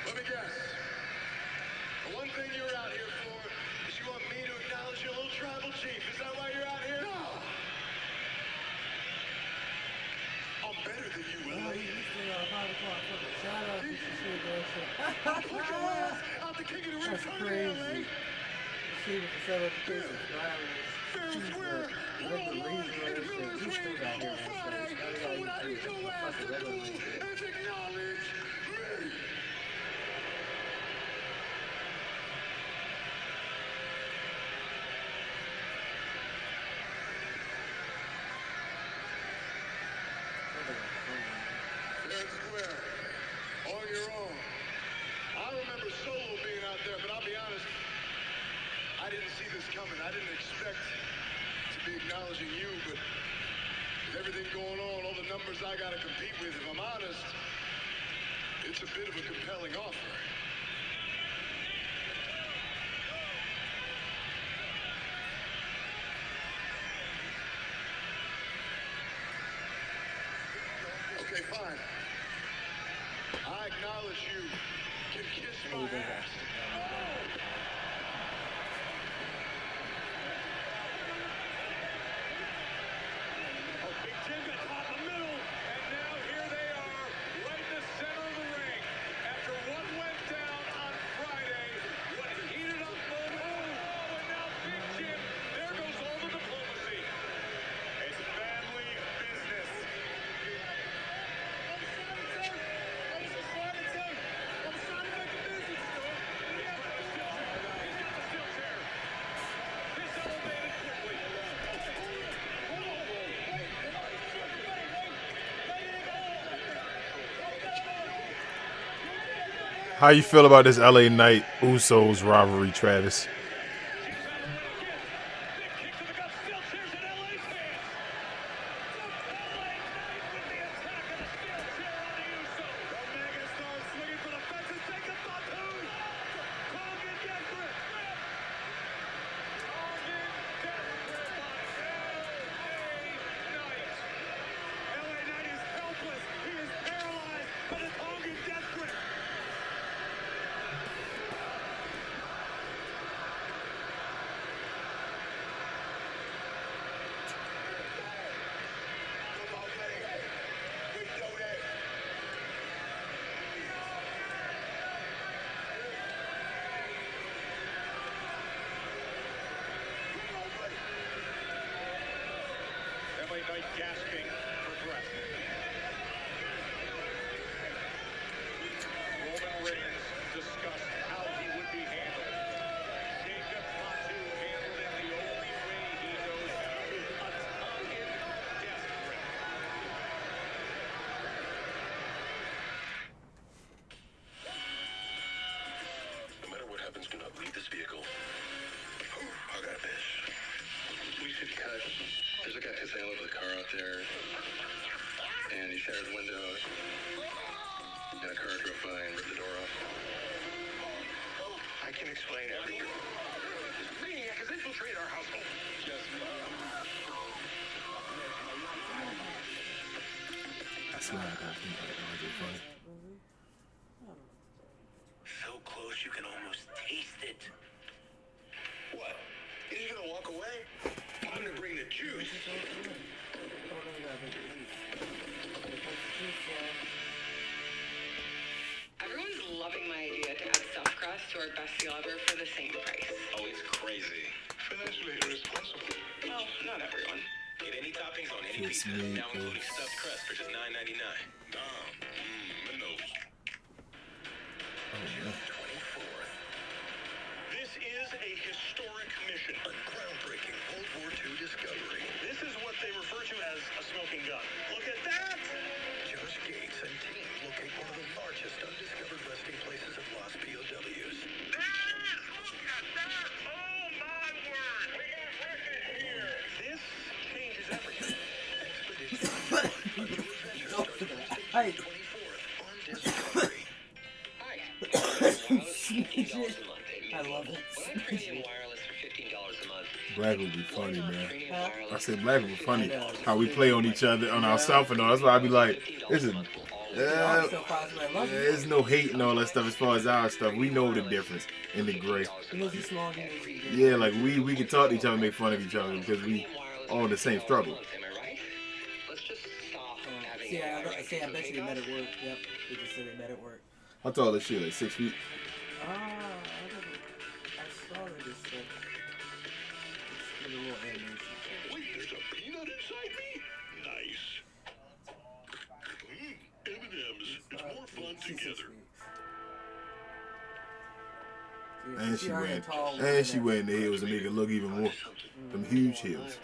Let me guess. The one thing you're out here for is you want me to acknowledge your little tribal chief. Is that why you're out here? No! I'm better than you, LA. Put your ass out the King of the Ring tournament, LA. See what the setup is. Fair and square, one-on-one in the middle of this ring on Friday. So what I need your ass to do is acknowledge me. Fair and square, on your own. I remember Solo being out there, but I'll be honest, I didn't see this coming. I didn't expect to be acknowledging you, but with everything going on, all the numbers I gotta compete with, if I'm honest, it's a bit of a compelling offer. Okay, fine. I acknowledge you can kiss my ass. Big Jim got caught in the middle, and now here they are, right in the center of the ring. After what went down on Friday, what a heated up moment. Oh, and now Big Jim, there goes all the diplomacy. It's family business. I'm trying to make a business, though. How you feel about this LA Knight Usos rivalry, Travis? LA Knight gasping for breath. Roman Reigns discussed how he would be handled. Jacob Fatu handled it the only way he knows how. A tongue in desperate. No matter what happens, do not leave this vehicle. I got this. We should cut. There's a guy who's out of the car out there, and he shattered the window, and a car drove by and ripped the door off. I can explain everything. This maniac has infiltrated our household. Just That's not that funny. So close you can almost taste it. What? He's gonna walk away? I'm gonna bring the juice. Everyone's loving my idea to add stuffed crust to our best deal ever for the same price. Oh, it's crazy. Financially irresponsible. Well, not everyone. Get any toppings on any Kiss pizza, me, now including please. stuffed crust for just $9.99. Minnows. This is a historic mission. A groundbreaking World War II discovery. This is what they refer to as a smoking gun. Look at that! Josh Gates and team locate one of the largest undiscovered resting places of lost POWs. There it is! Look at that! Oh my word! We got record here! This changes everything. Expedition. A new adventure starts Wednesday, Hey. June 24th on Discovery. Hi. $15 a month. I love it. When I'm premium wireless for $15 a month, Black would be funny, man. premium I wireless said Black would be funny. How we play on each other, on ourselves and all. That's why I be like, this is, there's no hate and all that stuff as far as our stuff. We know the difference in the gray. Yeah, like we can talk to each other and make fun of each other because we all in the same struggle. Am I right? Let's just stop having See, I wireless bet you they cooking met off. at work. Yep, they just said they met at work. How tall is she? Like 6 feet? I saw they just said. It's a little animation. Wait, there's a peanut inside me? Nice. M&M's. It's more fun together. And she wearing the heels to make it look even more. Them huge heels.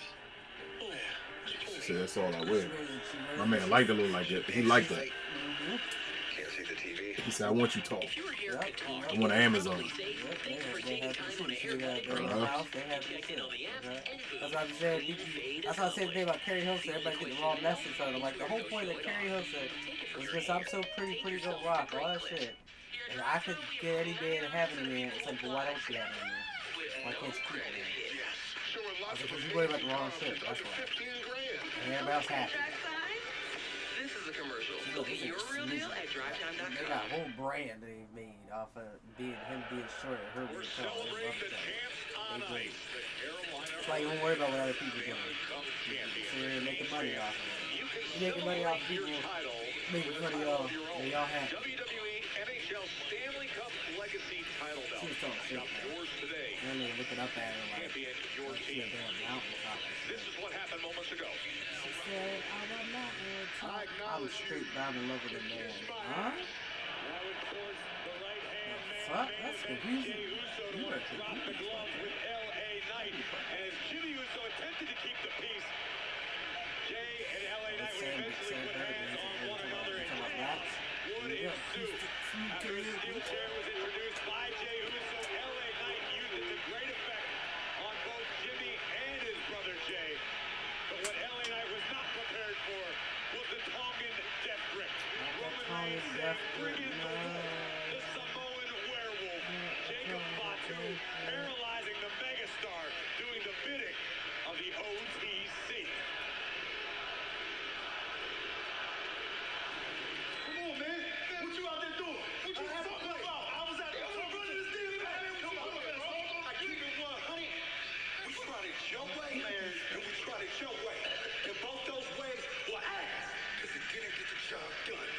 She said that's all I wear. My man liked it a little like that. He liked that. Can't see the TV. He said, I want you tall. I want an Amazon. That's what I said. That's why I said the thing about Carrie Hilson. Everybody get the wrong message on it. Like the whole point of Carrie Hilson was just I'm so pretty gonna rock all that shit. And I could get any man to have any man. It's like, well, why don't you have any man? Why can't you keep it? I was like, because you worry about the wrong shit. That's why. And everybody else happy. This is a commercial. Look, Get your real deal at they drivetime.com. got a whole brand they made off of him being short and her being tall. They love each other. They great. That's why you don't worry about what other people do. So you're making money off of it. You're making money off of people making money off. They all happy. WWE NHL Stanley Cup Legacy title belt. She was talking shit, Got man. yours today. And then they looking up at her like, Champion your like she team. a damn mountaintop and This shit. is what happened moments ago. She said, I'm a mountain top. I'm straight down in love with a man. Huh? Fuck? That's confusing. You are confusing. With LA Knight. And as Jimmy Uso attempted to keep the peace, Jay and LA Knight would eventually put hands on one another. And what do you do? After his steel chair was introduced by Jey Uso, LA Knight used it to great effect on both Jimmy and his brother Jay. But what LA Knight was not prepared for was the Tongan death grip. Roman Reigns said, bring in the wolf, the Samoan werewolf. Jacob Fatu paralyzing the megastar, doing the bidding of the OTC. Come on, man. What you out there doing? What you talking about? I was out there running this thing. Come on, I keep it 100. We tried it your way, man, and we tried it your way. And both those ways were ass, because it didn't get the job done.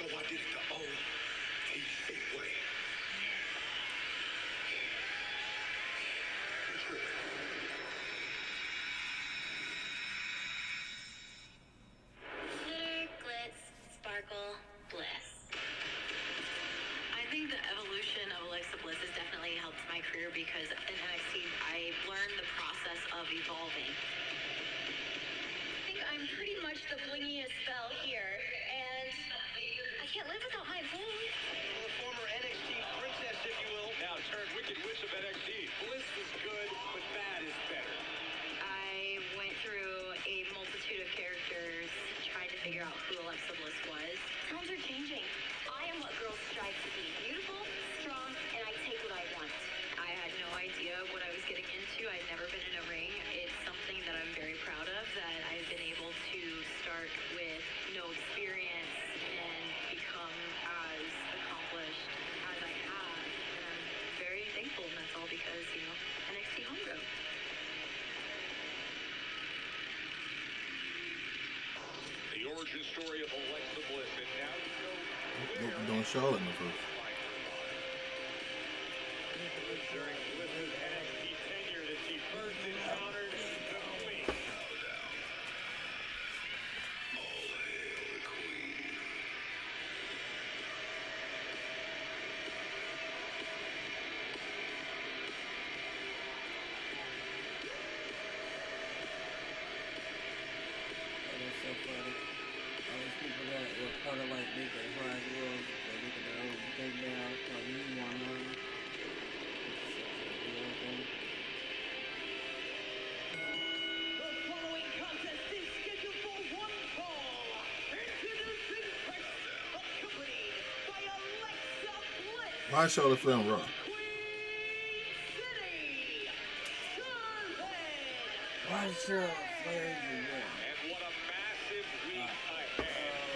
So I did it the OTC way. Glitter, glitz, sparkle, bliss. I think the evolution of Alexa Bliss has definitely helped my career because in NXT I learned the process of evolving. I think I'm pretty much the blingiest belle here, and I can't live without my bling. The former NXT princess, if you will, now turned Wicked Witch of NXT. Bliss is good, but bad is better. I went through a multitude of characters, tried to figure out who Alexa Bliss was. Times are changing. I am what girls strive to be. Beautiful, strong, and I take what I want. I had no idea what I was getting into. I'd never been in a ring. It's something that I'm very proud of, that I've been able to start with no experience and become as accomplished as I have. And I'm very thankful, and that's all because, NXT homegrown. The origin story of Alexa Bliss, and now you know Doing Charlotte in the first. during Bliss's NXT tenure that she first encountered the Queen. That is so funny. All these people that were part of like making Rise World, they're making their own thing now, like you want on. The following contest is scheduled for one fall. Introducing first, accompanied by Alexa Bliss, Why is Charlotte Flair on Raw? City, Charlotte. Why is Charlotte Flair even there? And what a massive week ahead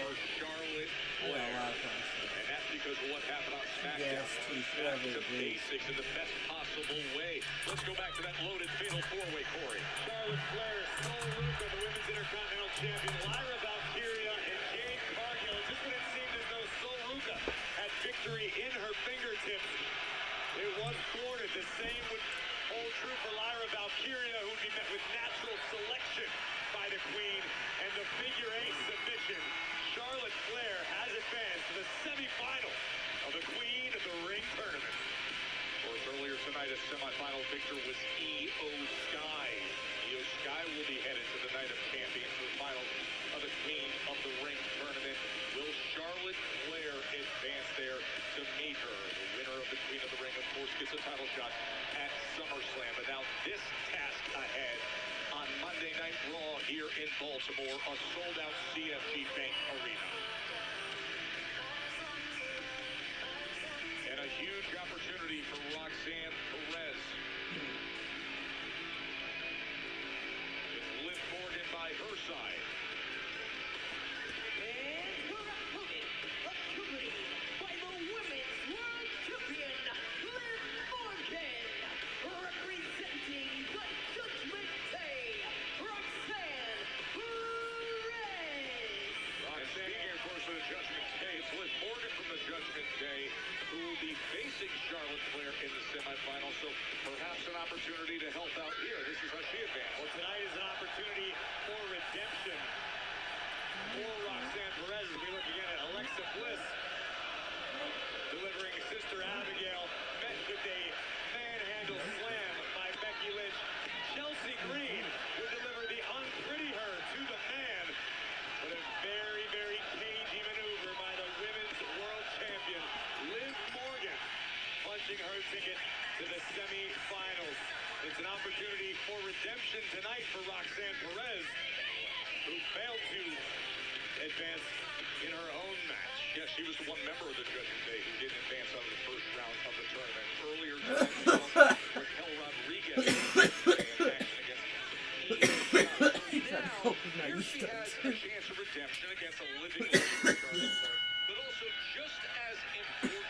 for Charlotte I got a Flair. lot of questions. And that's because of what happened on SmackDown. Yes, please, Back whatever to it is. basics in the best possible way. Let's go back to that loaded fatal four-way, Corey. Charlotte Flair, Sol Ruka, the Women's Intercontinental Champion, Lyra Valkyria, and Jade Cargill. And just when it seemed as though Sol Ruka had victory in her fingertips, it was thwarted. The same would hold true for Lyra Valkyria, who would be met with natural selection by the Queen and the figure eight submission. Charlotte Flair has advanced to the semifinal of the Queen of the Ring tournament. Of course, earlier tonight, a semifinal victor was Io Sky. Io Sky will be headed to the Night of Champions for the finals of the Queen of the Ring tournament. Will Charlotte Flair advance there to meet her? The winner of the Queen of the Ring, of course, gets a title shot at SummerSlam. But now this task ahead on Monday Night Raw here in Baltimore, a sold-out CFG Bank Arena. And a huge opportunity for Roxanne Perez. With Liv Morgan by her side. And her opponent, accompanied by the Women's World Champion, Liv Morgan, representing the Judgment Day, Roxanne Perez. And speaking, of course, of the Judgment Day, it's Liv Morgan from the Judgment Day who will be facing Charlotte Flair in the semifinals. So perhaps an opportunity to help out here. This is how she advanced. Well, tonight is an opportunity for redemption for Roxanne Perez as we look again at Alexa Bliss delivering Sister Abigail, met with a manhandle slam by Becky Lynch. Chelsea Green would deliver the Unpretty Her to the man, but a very, very cagey maneuver by the Women's World Champion. opportunity for redemption tonight for Roxanne Perez, who failed to advance in her own match. Yeah, she was the one member of the judging day who didn't advance out of the first round of the tournament. Earlier tonight, we saw Raquel Rodriguez in action against now, here she has a chance of redemption against a living legend, but also just as important,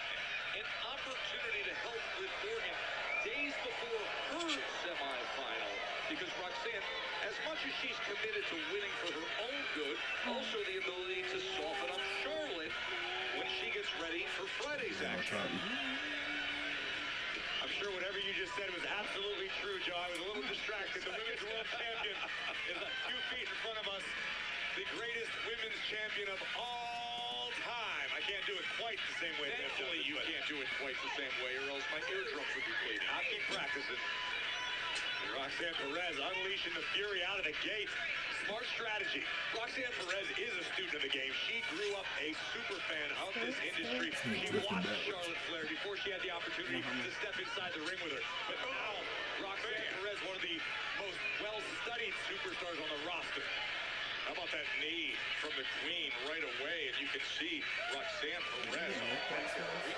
an opportunity to help Liv Morgan days before her semifinal. Because Roxanne, as much as she's committed to winning for her own good, also the ability to soften up Charlotte when she gets ready for Friday's action. I'm sure whatever you just said was absolutely true, Joe. I was a little distracted. The Women's World Champion is a few feet in front of us. The greatest women's champion of all time. I can't do it quite the same way. Thankfully, you can't do it quite the same way, or else my eardrums would be bleeding. I'll keep practicing. Roxanne Perez unleashing the fury out of the gate. Smart strategy. Roxanne Perez is a student of the game. She grew up a super fan of this industry. She watched Charlotte Flair before she had the opportunity to step inside the ring with her. But now, Roxanne Perez, one of the most well-studied superstars on the roster. How about that knee from the Queen right away? And you can see Roxanne Perez. Yeah, no points for her.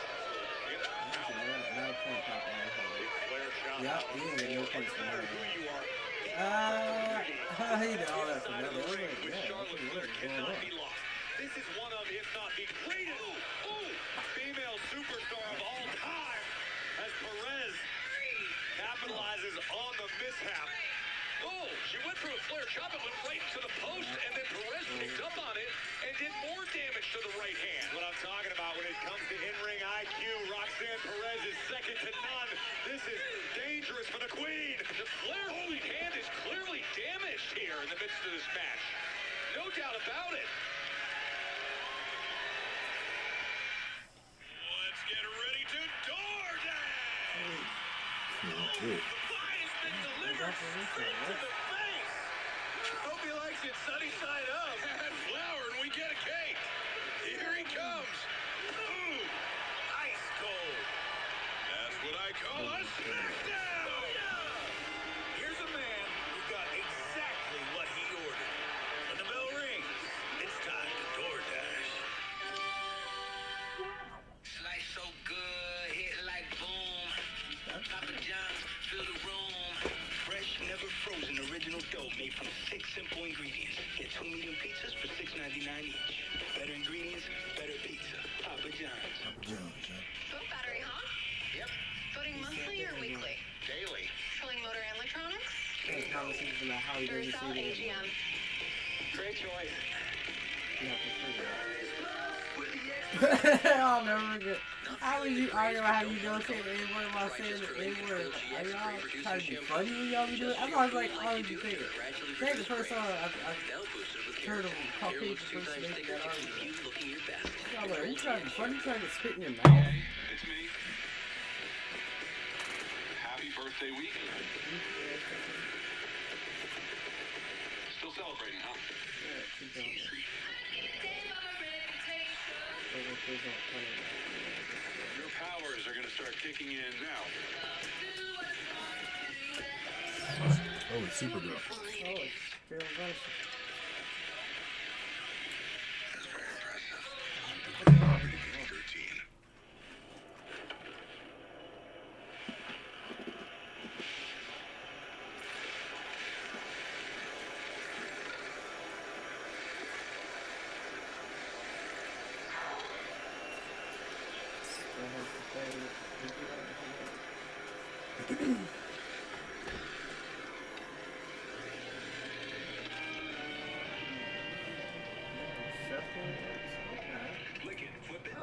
He did all that for nothing. This is one of, if not the greatest, female superstar of all time, as Perez capitalizes on the mishap. Oh, she went through a flare chop and went right to the post, and then Perez picked up on it and did more damage to the right hand. What I'm talking about when it comes to in-ring IQ, Roxanne Perez is second to none. This is dangerous for the Queen. The flare holding hand is clearly damaged here in the midst of this match. No doubt about it. Let's get ready to DoorDash. Hope he likes it sunny side up. Add flour and we get a cake. Here he comes. Ooh, ice cold. That's what I call a smackdown. Here's a man who got exactly what he ordered. When the bell rings, it's time to DoorDash. Slice so good, hit like boom. Papa John's, fill the room. Fresh, never frozen, original dough made from 6 simple ingredients. Get 2 medium pizzas for $6.99 each. Better ingredients, better pizza. Papa John's. Boat battery, huh? Yep. Voting monthly or weekly? Daily. Filling motor and electronics? Conversation about how he doesn't Duracell see AGM. Great choice. I'll never forget. How would you argue about how you don't say the N-word while saying the N-word? Are y'all trying to be funny when y'all be doing it? I was like, how would you think it? I think the first time I heard of Caucasian person making that argument. I was like, are you trying to be funny? You trying to spit in your mouth? It's me. Happy birthday week. Still celebrating, huh? Yeah, keep going. Your powers are going to start kicking in now. Oh, it's super good. Oh, it's Phil Vice. That's very impressive. Rated PG-13.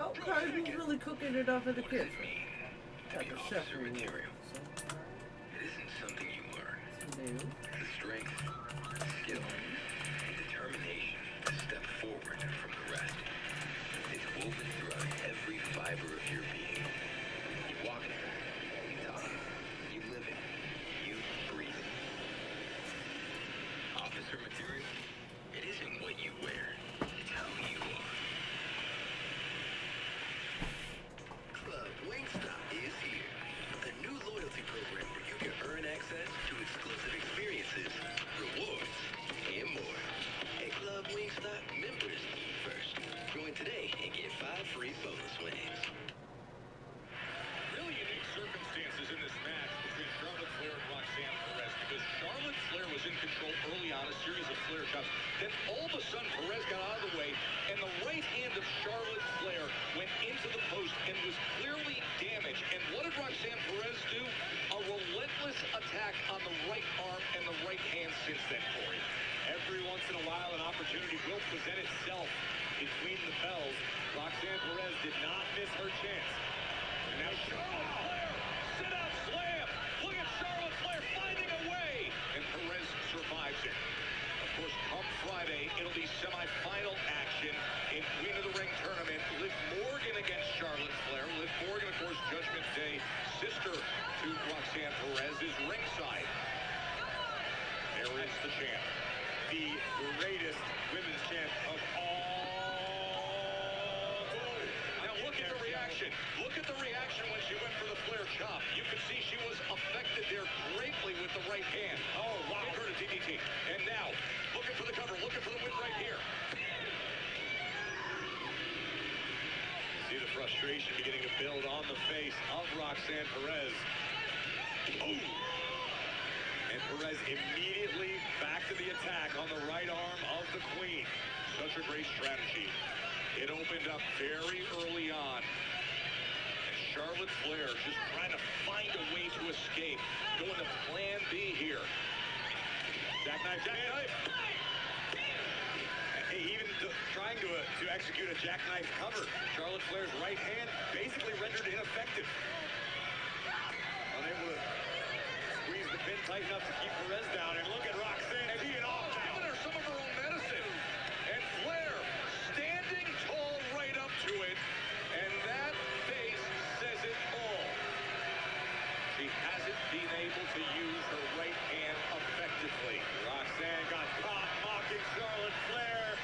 Oh, Cardi's really cooking it up in the kitchen. Got the chef material. It isn't something you learn. New. The strength, skill, and determination to step forward from the rest. It's woven throughout every fiber of your being. You walk it, you talk it, you live it, you breathe it. Officer material, it isn't what you wear, it's how you are. Club Wingstop is here. The new access to exclusive experiences, rewards, and more. At Club Wingstop, members eat first. Join today and get 5 free bonus wings. Really unique circumstances in this match between Charlotte Flair and Roxanne Perez, because Charlotte Flair was in control early on, a series of Flair chops. Then all of a sudden, Perez got out of the way, and the right hand of Charlotte Flair went into the post and was clearly damaged. And what did Roxanne Perez do? A relentless attack on the right arm and the right hand since then, Corey. Every once in a while, an opportunity will present itself between the bells. Roxanne Perez did not miss her chance. And now Charlotte Flair, sit-out slam. Look at Charlotte Flair finding a way. And Perez survives it. Of course, come Friday, it'll be semifinal action in Queen of the Ring tournament. Liv Morgan against Charlotte Flair. Liv Morgan, of course, Judgment Day, sister to Roxanne Perez, is ringside. There is the champ. The greatest women's champ of all. Now look at the reaction. Look at the reaction when she went for the Flair chop. You can see she was affected there greatly with the right hand. Oh, wow. Give her to DDT. And now, looking for the cover, looking for the win right here. See the frustration beginning to build on the face of Roxanne Perez. Oh! And Perez immediately back to the attack on the right arm of the Queen. Such a great strategy. It opened up very early on. And Charlotte Flair just trying to find a way to escape. Going to plan B here. Jackknife, jackknife. Even trying to execute a jackknife cover. Charlotte Flair's right hand basically rendered ineffective. Unable to squeeze the pin tight enough to keep Perez down. And look at Roxanne teeing off now. Giving her some of her own medicine. And Flair standing tall right up to it. And that face says it all. She hasn't been able to use her right hand effectively. Roxanne got caught mocking Charlotte Flair.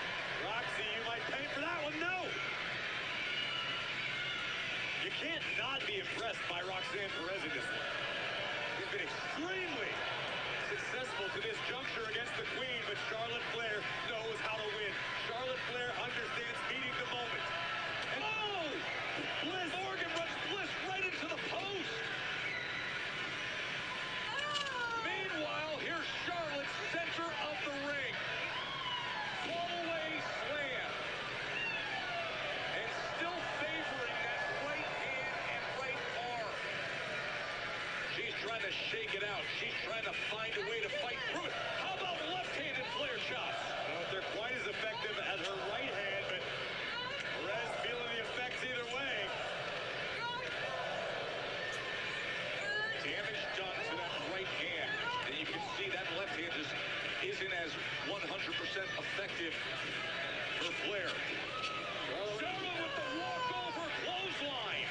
Roxy, you might pay for that one. No! You can't not be impressed by Roxanne Perez in this one. She's been extremely successful to this juncture against the Queen, but Charlotte Flair knows how to win. Charlotte Flair understands meeting the moment. And oh! Bliss! Morgan runs Bliss right into the post! Meanwhile, here's Charlotte, center of the ring. Fall-away slam. And still favoring that right hand and right arm. She's trying to shake it out. She's trying to find a way to fight through it. How about left-handed Flair shots? I don't know if they're quite as effective as her right hand, but Perez feeling the effects either way. Damage done to that right hand. And you can see that left hand just isn't as 100% effective for Flair. Charlotte with the walkover clothesline.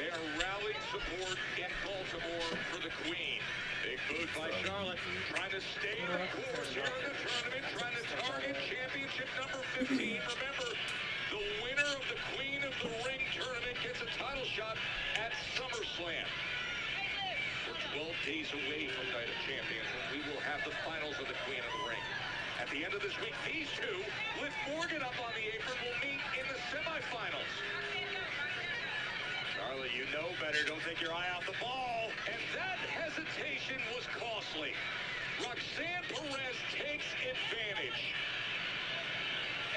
They are rallying support in Baltimore for the Queen. Big boot by Charlotte, trying to stay the course here in the tournament, trying to target championship number 15. Remember, the winner of the Queen of the Ring tournament gets a title shot at SummerSlam. We're 12 days away from Night of Champions, and we will have the finals of the Queen of the Ring. At the end of this week, these two, with Morgan up on the apron, will meet in the semifinals. Charlotte, you know better. Don't take your eye off the ball. And that hesitation was costly. Roxanne Perez takes advantage.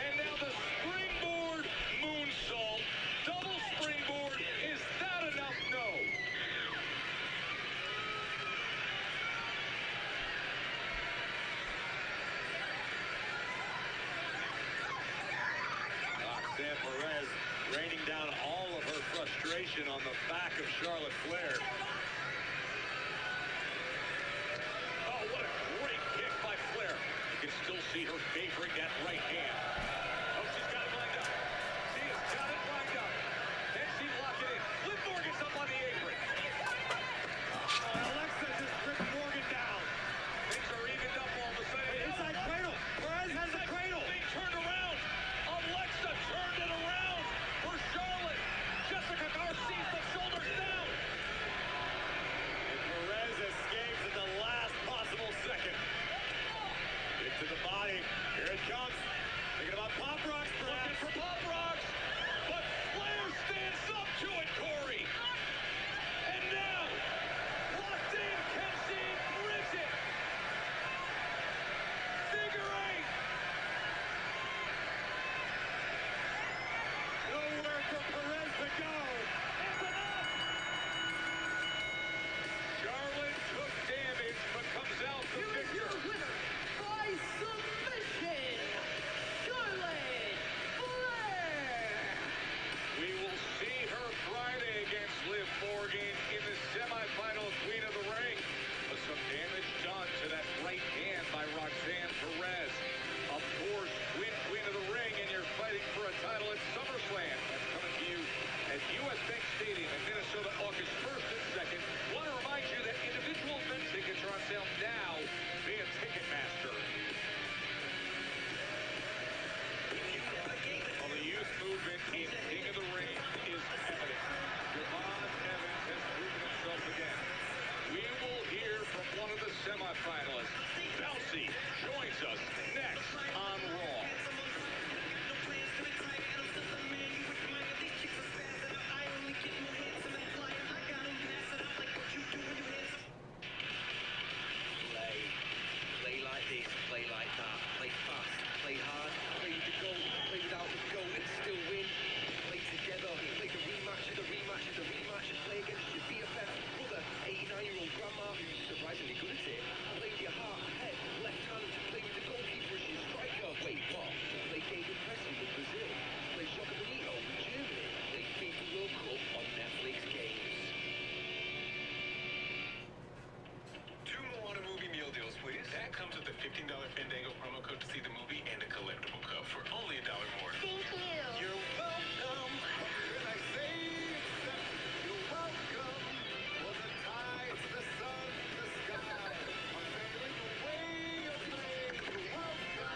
And now the springboard moonsault. Double springboard. Is that enough? No. Roxanne Perez raining down all of her frustration on the back of Charlotte Flair. Oh, what a great kick by Flair. You can still see her favoring that right hand. Oh, she's got it lined up. She has got it lined up. And she locked it in. Liv Morgan's up on the apron. Oh, and Alexa just ripped Morgan down. Things are evened up all of a sudden. Inside cradle. Perez has the cradle. Being turned around. Alexa turned it around for Charlotte. Friday against Liv Morgan in the semifinal Queen of the Ring. But some damage done to that right hand by Roxanne Perez. Of course, Queen of the Ring, and you're fighting for a title at SummerSlam. That's coming to you at US Bank Stadium in Minnesota, August 1st and 2nd. Want to remind you that individual event tickets are on sale now via Ticketmaster. Well, the youth movement in King of the Ring is evident. Javon Evans has proven himself again. We will hear from one of the semifinalists. Bouncy joins us next on Raw. Play like this, play like that, play fast, play hard, play with the goal, play without the goal and still win. Play together, play the rematch of the rematch of the rematch, play against your BFF brother, 89-year-old grandma who's surprisingly good at it. Play with your heart, head, left hand, play with the goalkeeper as your striker. Wait, what? Play David Preston with Brazil, play Jocko Benito with Germany, play FIFA World Cup on Netflix Games. Two Moana movie meal deals, please. That comes with the $15 Fandango promo code to see the movie and a collectible cup for only $1 more. Thank you. You're welcome. When I say accept, you're welcome. For the tides, the sun, the sky. I'm sailing away, you're welcome.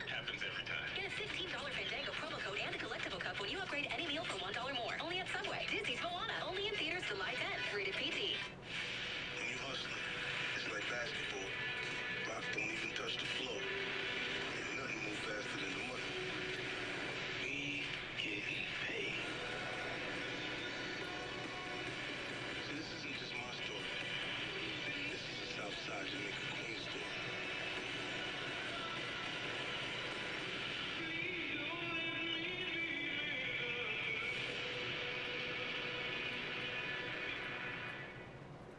Happens every time. Get a $15 Fandango promo code and a collectible cup when you upgrade any meal for $1 more. Only at Subway. Disney's Moana. Only in theaters July 10th. Rated PG. When you hustling, it's like basketball. Blocks don't even touch the floor. Ain't nothing move faster than the money. We getting paid. See, this isn't just my story. This is a Southside Jamaica Queen story.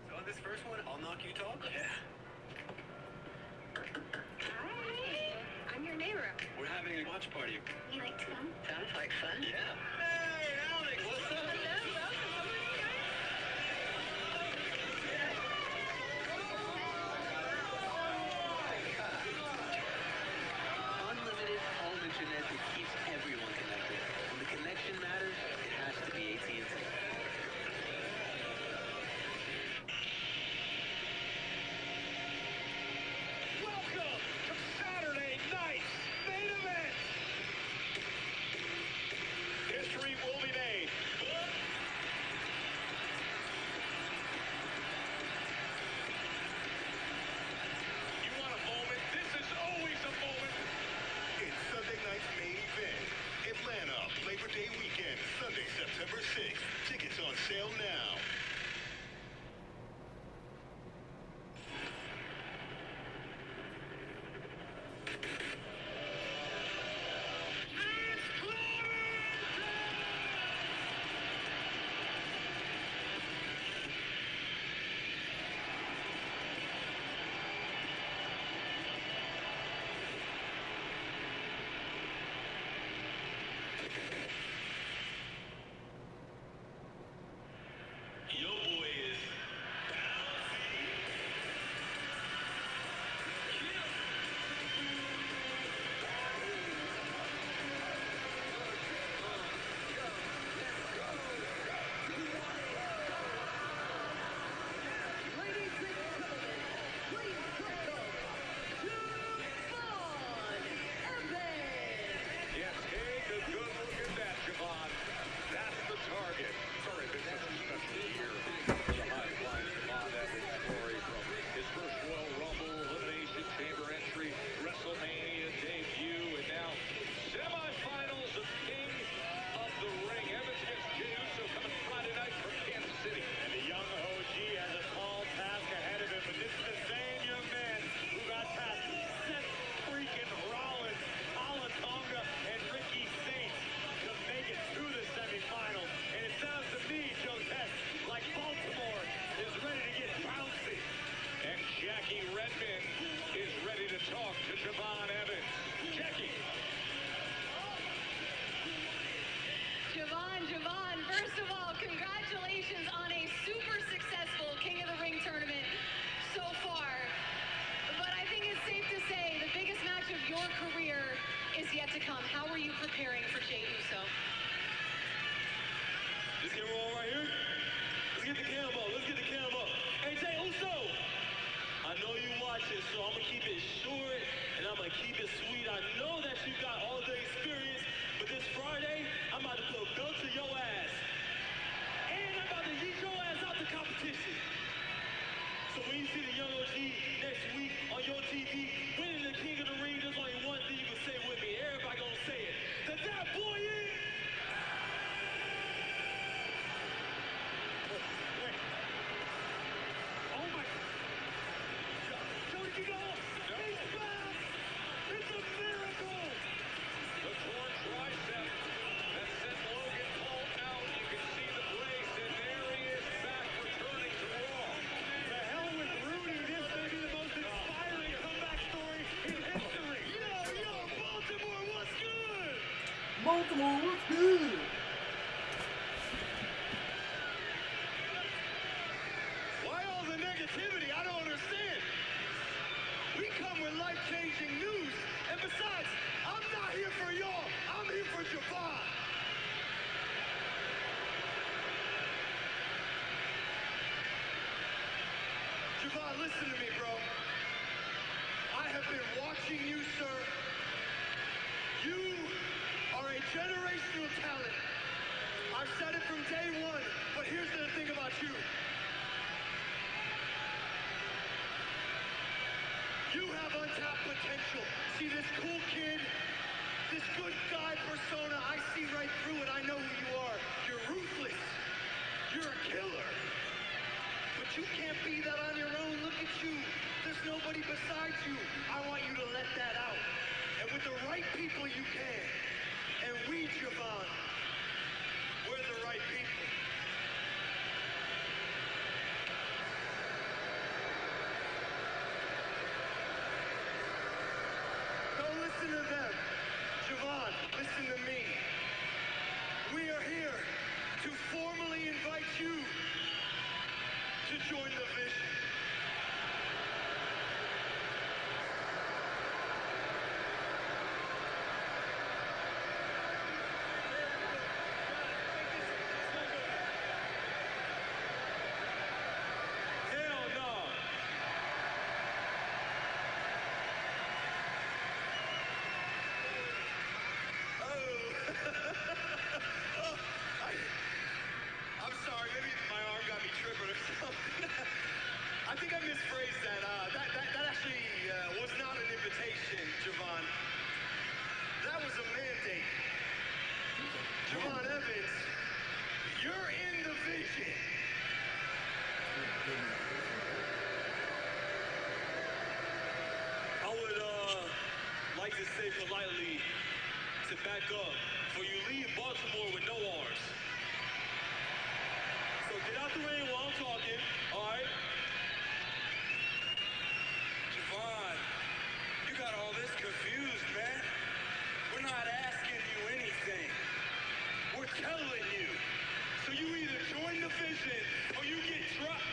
So on this first one, I'll knock you talk. Yeah. Hi. I'm your neighbor. We're having a watch party. You like to come? Sounds like fun. Yeah. Hey, Alex, what's up? Unlimited home internet that keeps everyone connected. When the connection matters, it has to be AT&T. Welcome to Saturday night's main event. History will be made. You want a moment? This is always a moment. It's Sunday night's main event. Atlanta, Labor Day weekend, Sunday, September 6th. Tickets on sale now. Javon, first of all, congratulations on a super successful King of the Ring tournament so far. But I think it's safe to say the biggest match of your career is yet to come. How are you preparing for Jey Uso? This camera on right here? Let's get the camo. Let's get the camo. Hey, Jey Uso! I know you watching, so I'm going to keep it short and I'm going to keep it sweet. I know that you got all the experience, but this Friday, I'm about to put a belt to your ass. And I'm about to yeet your ass out the competition. So when you see the young OG next week on your TV, winning the King of the Ring, there's only one thing you can say with me. Everybody gonna say it. That boy is... Wait. Oh my... Jody, you go! He's back! It's a miracle! The torn tricep that sent Logan Paul out. You can see the brace, and there he is back, returning to Raw. The hell with Rudy. This may be the most inspiring comeback story in history. Yo, Baltimore, what's good? Baltimore, what's good? Why all the negativity? I don't understand. We come with life-changing news. And besides, I'm not here for y'all. I'm here for Javon. Javon, listen to me, bro. I have been watching you, sir. You are a generational talent. I've said it from day one, but here's the thing about you. You have untapped potential. See this cool kid, this good guy persona, I see right through it. I know who you are. You're ruthless. You're a killer. But you can't be that on your own. Look at you. There's nobody besides you. I want you to let that out. And with the right people, you can. And we, Javon, we're the right people. Don't listen to them. Javon, listen to me. We are here to formally invite you to join the vision. Hell no. I'm sorry, maybe my arm got me tripping or something. I think I misphrased that. That actually was not an invitation, Javon. That was a mandate. Javon Evans, you're in the vision. I would like to say politely to back up, for you leave Baltimore with no arms. So get out the ring while I'm talking, all right? Javon, you got all this confused, man. We're not asking you anything. We're telling you. So you either join the vision or you get dropped.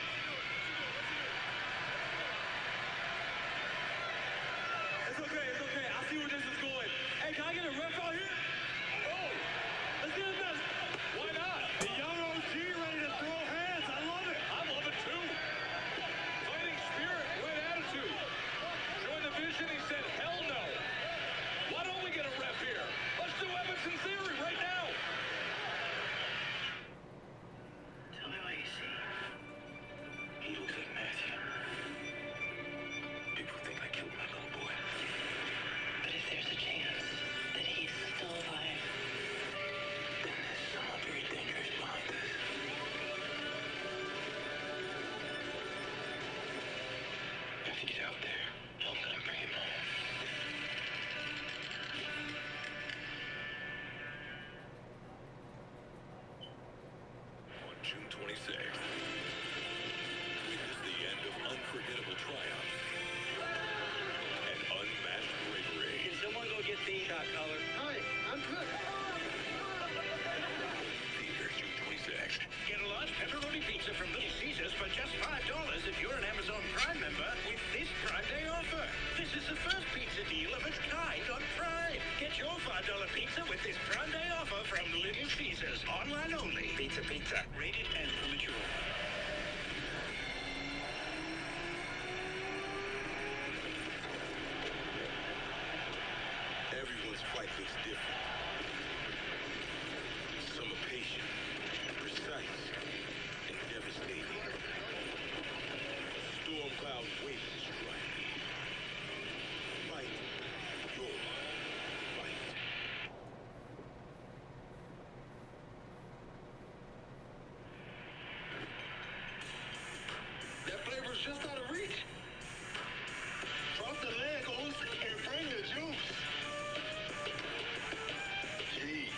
It's okay, it's okay. I see where this is going. Hey, can I get a ref out here? Oh, let's get a mess. Why not? The young OG ready to throw hands. I love it. I love it too. Fighting spirit, right attitude. Join the vision, he said, hell no. Why don't we get a ref here? Let's do Evans in theory right now. Tell me what you see. He looks like Matthew. People think I killed my little boy. But if there's a chance that he's still alive, then there's someone very dangerous behind this. If he's out there, I'm gonna bring him home. On June 26th, witness the end of unforgettable triumph and unmatched bravery. Can someone go get the shot collar? Hi, I'm good. $5 pizza with this Grande offer from Little Caesars. Online only. Pizza, pizza. Rated and for mature. Everyone's fight looks different. Some are patient, precise, and devastating. Storm clouds wait to strike. Fight your fight. That flavor's just out of reach. Drop the leg, Oz, and bring the juice. Gee.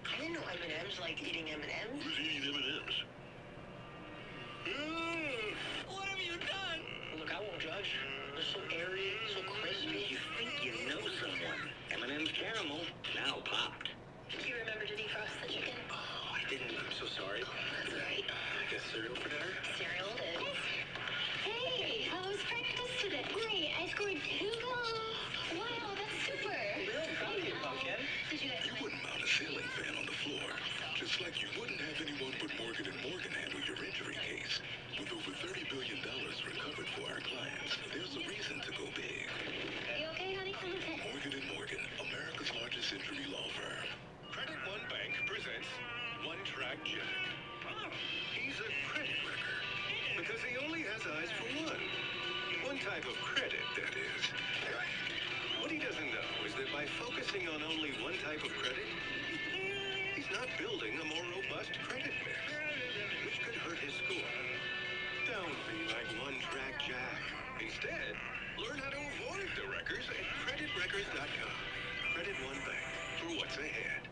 I didn't know M&M's liked eating M&M's. Who's eating M&M's? What have you done? Look, I won't judge. They're so airy, so crispy. You think you know someone. M&M's caramel, now popped. Do you remember to defrost the chicken? Oh, I didn't. I'm so sorry. That's all right. I guess cereal for dinner? Cereal it is. Hey, how was practice today? Great, I scored 2 goals. Wow, that's super. Real proud of you, Pumpkin. Did you guys You wouldn't mount a ceiling fan on the floor, just like you wouldn't have anyone but Morgan & Morgan handle your injury case. With over $30 billion recovered for our clients, there's a reason to go big. You okay, honey? I'm okay. Morgan & Morgan, America's largest injury law firm. Credit One Bank presents One Track Jack. He's a credit wrecker because he only has eyes for one. One type of credit, that is. What he doesn't know is that by focusing on only one type of credit, he's not building a more robust credit mix, which could hurt his score. Don't be like One Track Jack. Instead, learn how to avoid the wreckers at creditwreckers.com. Credit One Bank for what's ahead.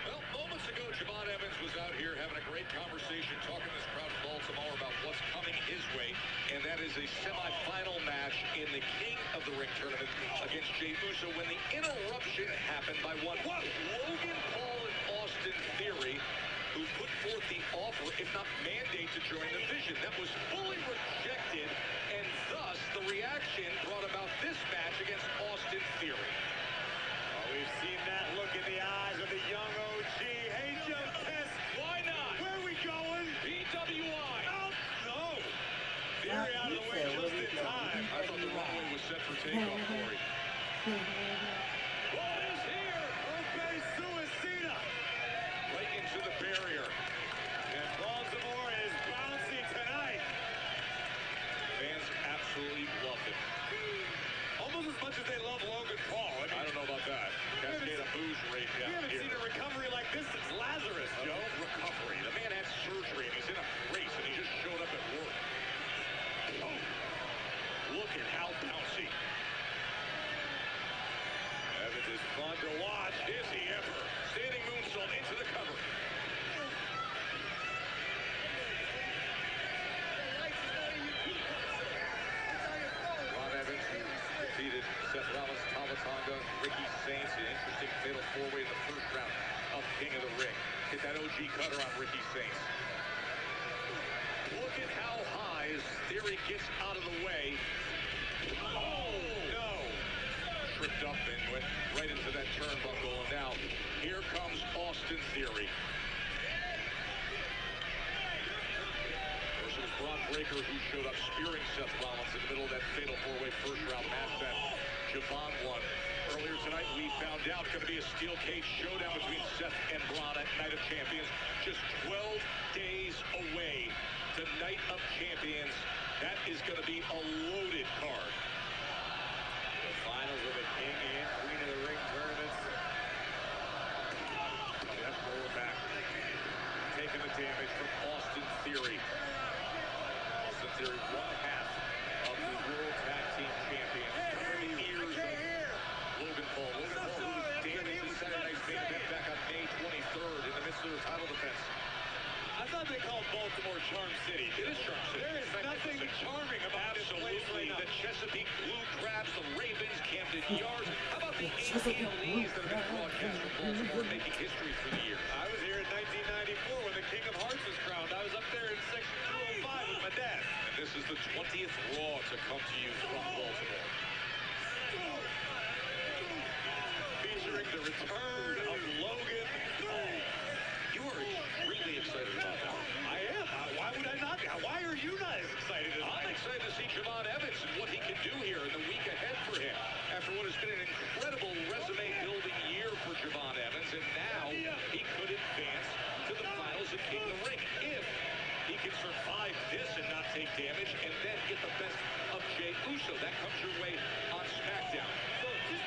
Well, moments ago, Javon Evans was out here having a great conversation, talking to this crowd in Baltimore about what's coming his way, and that is a semifinal match in the King of the Ring tournament against Jey Uso when the interruption happened by one Logan Paul and Austin Theory, who put forth the offer, if not mandate, to join the Vision. That was fully rejected, and thus the reaction brought about this match against Austin Theory. We've seen that look in the eyes of the young OG. Hey, Joe Test. Why not? Where are we going? BWI. Oh, no. Theory out of the way just in time. I thought the runway was set for takeoff, Corey. Ball is here. Obey Suicida. Right into the barrier. And Baltimore is bouncy tonight. Fans absolutely love it. Almost as much as they love Logan Paul. I don't know about that. Cascade of booze right We down haven't here. seen a recovery like this since Lazarus, Joe. Recovery. The man had surgery and he's in a race and he just showed up at work. Oh, look at how bouncy. Evans is fun to watch. Is he ever? Standing moonsault into the cover. Rob Evans defeated Seth Rollins, Tama Tonga, Ricky Saints, an interesting fatal four-way in the first round of King of the Ring. Hit that OG cutter on Ricky Saints. Look at how high as Theory gets out of the way. Oh, no. Tripped up and went right into that turnbuckle. And now, here comes Austin Theory. First it was Braun Breaker who showed up spearing Seth Rollins in the middle of that fatal four-way first round match that Javon won. Earlier tonight, we found out it's going to be a steel cage showdown between Seth and Braun at Night of Champions. Just 12 days away to Night of Champions. That is going to be a loaded card. The finals of the King and Queen of the Ring tournaments. That's lower back. Taking the damage from Austin Theory. Austin Theory, one half of the World Tag Team Champions. Ears of Logan Paul. Logan Paul, who was damaged in Saturday night's main event back on May 23rd in the midst of their title defense. I thought they called Baltimore Charm City. It is Charm City. There is nothing charming about this place right Absolutely. now. The Chesapeake Blue Crabs, the Ravens, Camden Yards. How about the ATLEs that have been broadcast from Baltimore making history for the year? I was here in 1994 when the King of Hearts was crowned. I was up there in section 205 with my dad. And this is the 20th Raw to come to you from Baltimore. Featuring the return of Logan Paul. You are extremely excited about that. I am. Why would I not be? Why are you not as excited as I'm excited to see Javon Evans and what he can do here in the week ahead for him. After what has been an incredible resume-building year for Javon Evans, and now he could advance to the finals of King of the Ring if he can survive this and not take damage, and then get the best of Jey Uso. That comes your way on SmackDown. So just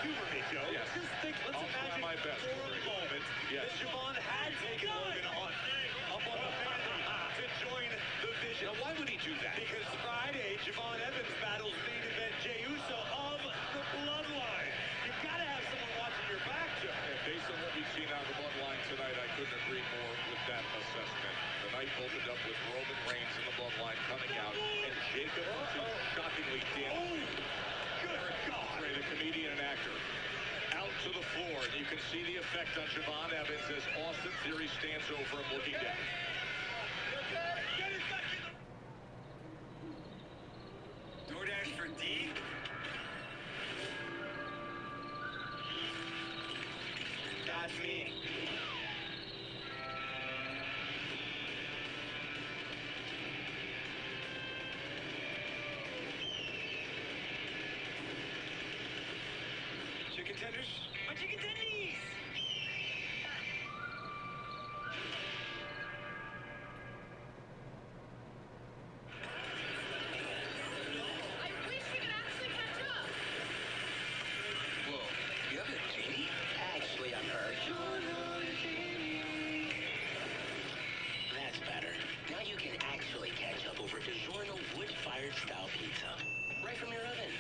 humor me, Joe. Yes. Just think, let's imagine my best for a moment that Javon had taken Logan on up on the podium to join the Vision. Now, why would he do that? Because Friday, Javon Evans battles main event Jey Uso of the Bloodline. You gotta have someone watching your back, Joe. And based on what we've seen out of the Bloodline tonight, I couldn't agree more with that assessment. The night opened up with Roman Reigns in the Bloodline coming out, and Jacob shockingly dancing. Good God! The comedian and actor out to the floor, and you can see the effect on Javon Evans as Austin Theory stands over him looking down. DoorDash for D? That's me. Chicken tenders? My chicken tendies! I wish we could actually catch up. Whoa, you have a genie? Actually, I'm her. That's better. Now you can actually catch up over DiGiorno wood-fired style pizza. Right from your oven.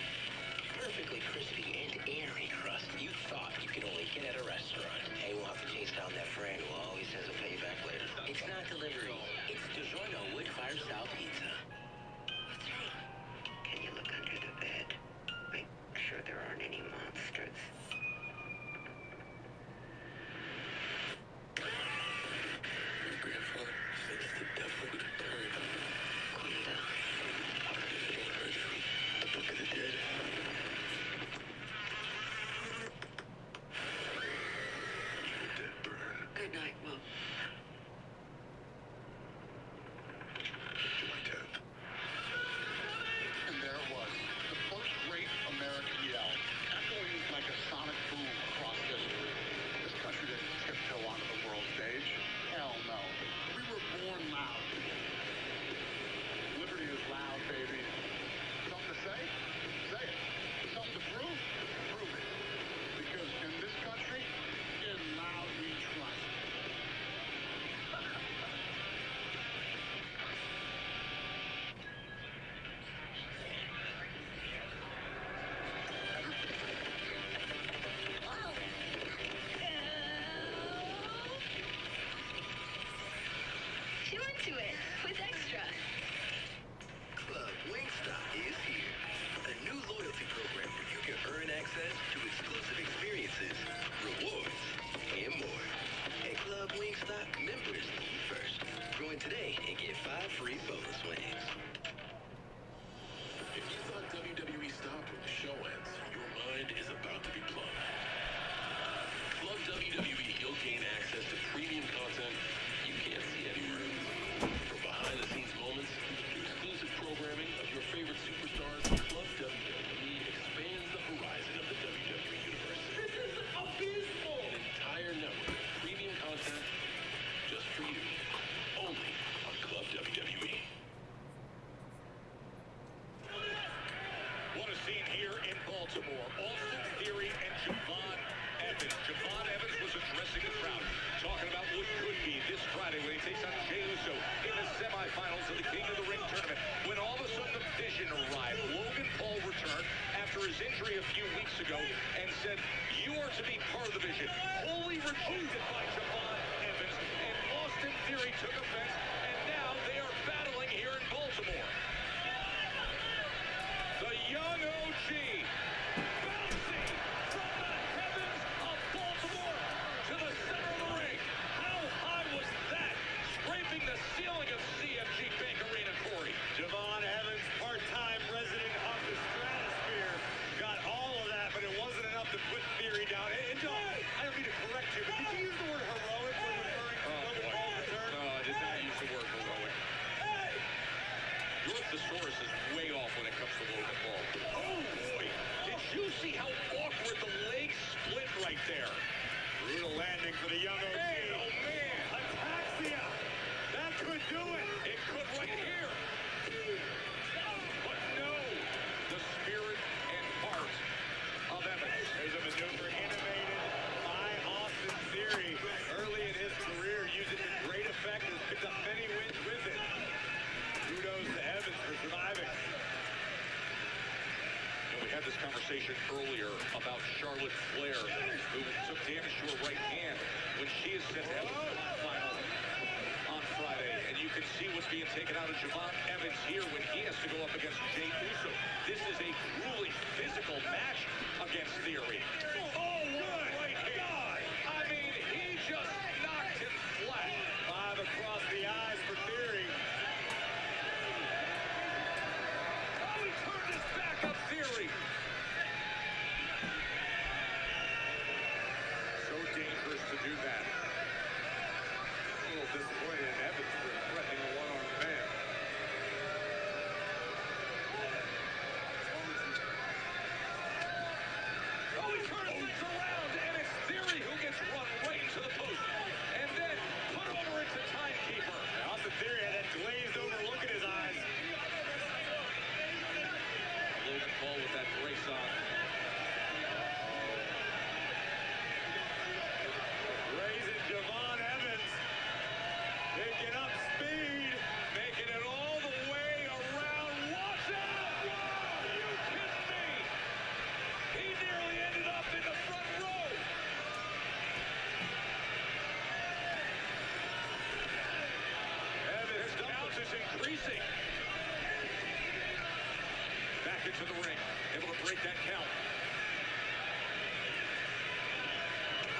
Perfectly crispy and airy crust you thought you could only get at a restaurant. Hey, we'll have to chase down that friend who always says he'll pay you back later. It's not delivery. It's DiGiorno wood-fired style pizza. What's wrong? Can you look under the bed? Make sure there aren't any monsters. Your grandfather says the devil would return. Quinta. If you heard from the Book of the Dead. Good night, Mom. July 10th. And there it was, the first great American yell, echoing like a sonic boom across history. This country didn't tiptoe onto the world stage. Hell no. We were born loud. Liberty is loud, baby. Something to say? Say it. Something to prove? Prove it. Because in this country, in loud we trust. Too into it with extra. Club Wingstop is here. A new loyalty program where you can earn access to exclusive experiences, rewards, and more. At Club Wingstop, members eat first. Join today and get 5 free bonus wings. If you thought WWE stopped when the show ends, your mind is about to be blown. Club WWE, you'll gain access to premium content you can't see anywhere else. From behind-the-scenes moments to exclusive programming of your favorite superstars, Club WWE expands the horizon of the WWE universe. This is abysmal! An entire network of premium content just for you. Only on Club WWE. What a scene here in Baltimore. Austin Theory and Javon Evans. Javon Evans was addressing the crowd, talking about what could be this Friday when he takes on Jey Uso in the semifinals of the King of the Ring tournament. When all of a sudden the Vision arrived, Logan Paul returned after his injury a few weeks ago and said, "You are to be part of the Vision." Wholly rejected by Javon Evans, and Austin Theory took offense, and now they are battling here in Baltimore. The young OG bouncing from the heavens of Baltimore to the center of the ring. How high was that? to put Theory down. And I don't mean to correct you, but did you use the word heroic when referring to Logan Paul's return? No, I did not use the word heroic. Your thesaurus is way off when it comes to Logan Paul. Oh, boy. Did you see how awkward the leg split right there? Brutal landing for the young OG. Man, oh, man. Ataxia. That could do it. It could right here. But no, the spirit and heart of Evans. There's a maneuver innovated by Austin Theory. Early in his career, used it to great effect, has picked up many wins with it. Kudos to Evans for surviving. We had this conversation earlier about Charlotte Flair, who took damage to her right hand when she is set to have a final on Friday. And you can see what's being taken out of Javon Evans here when he has to go up against Jey Uso. This is a grueling physical match against Theory. Oh, what right hand! I mean, he just knocked him flat. 5 across the eyes for Theory. Oh, he turned his back on Theory. So dangerous to do that. A little disappointed in Evans for threatening a one-armed man. Oh, he turns things around, and it's Theory who gets run right into the post. And then put over into timekeeper. Austin Theory had that glazed over look in his eyes. Logan Paul with that brace on. Raising Javon Evans. Picking up speed. Making it all the way around. Watch out! Are you kidding me? He nearly ended up in the front row. Evans His count is increasing. Back into the ring. Able to break that count.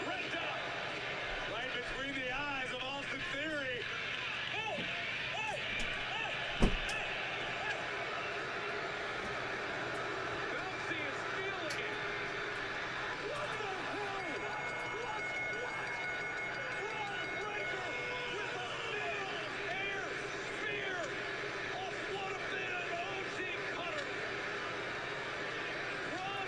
ripped up. Right between the eyes of Austin Theory. Oh! Hey! Hey! Bouncy is feeling it. What the hell? Breaker with a mid-air spear off what have been an OG cutter. Ron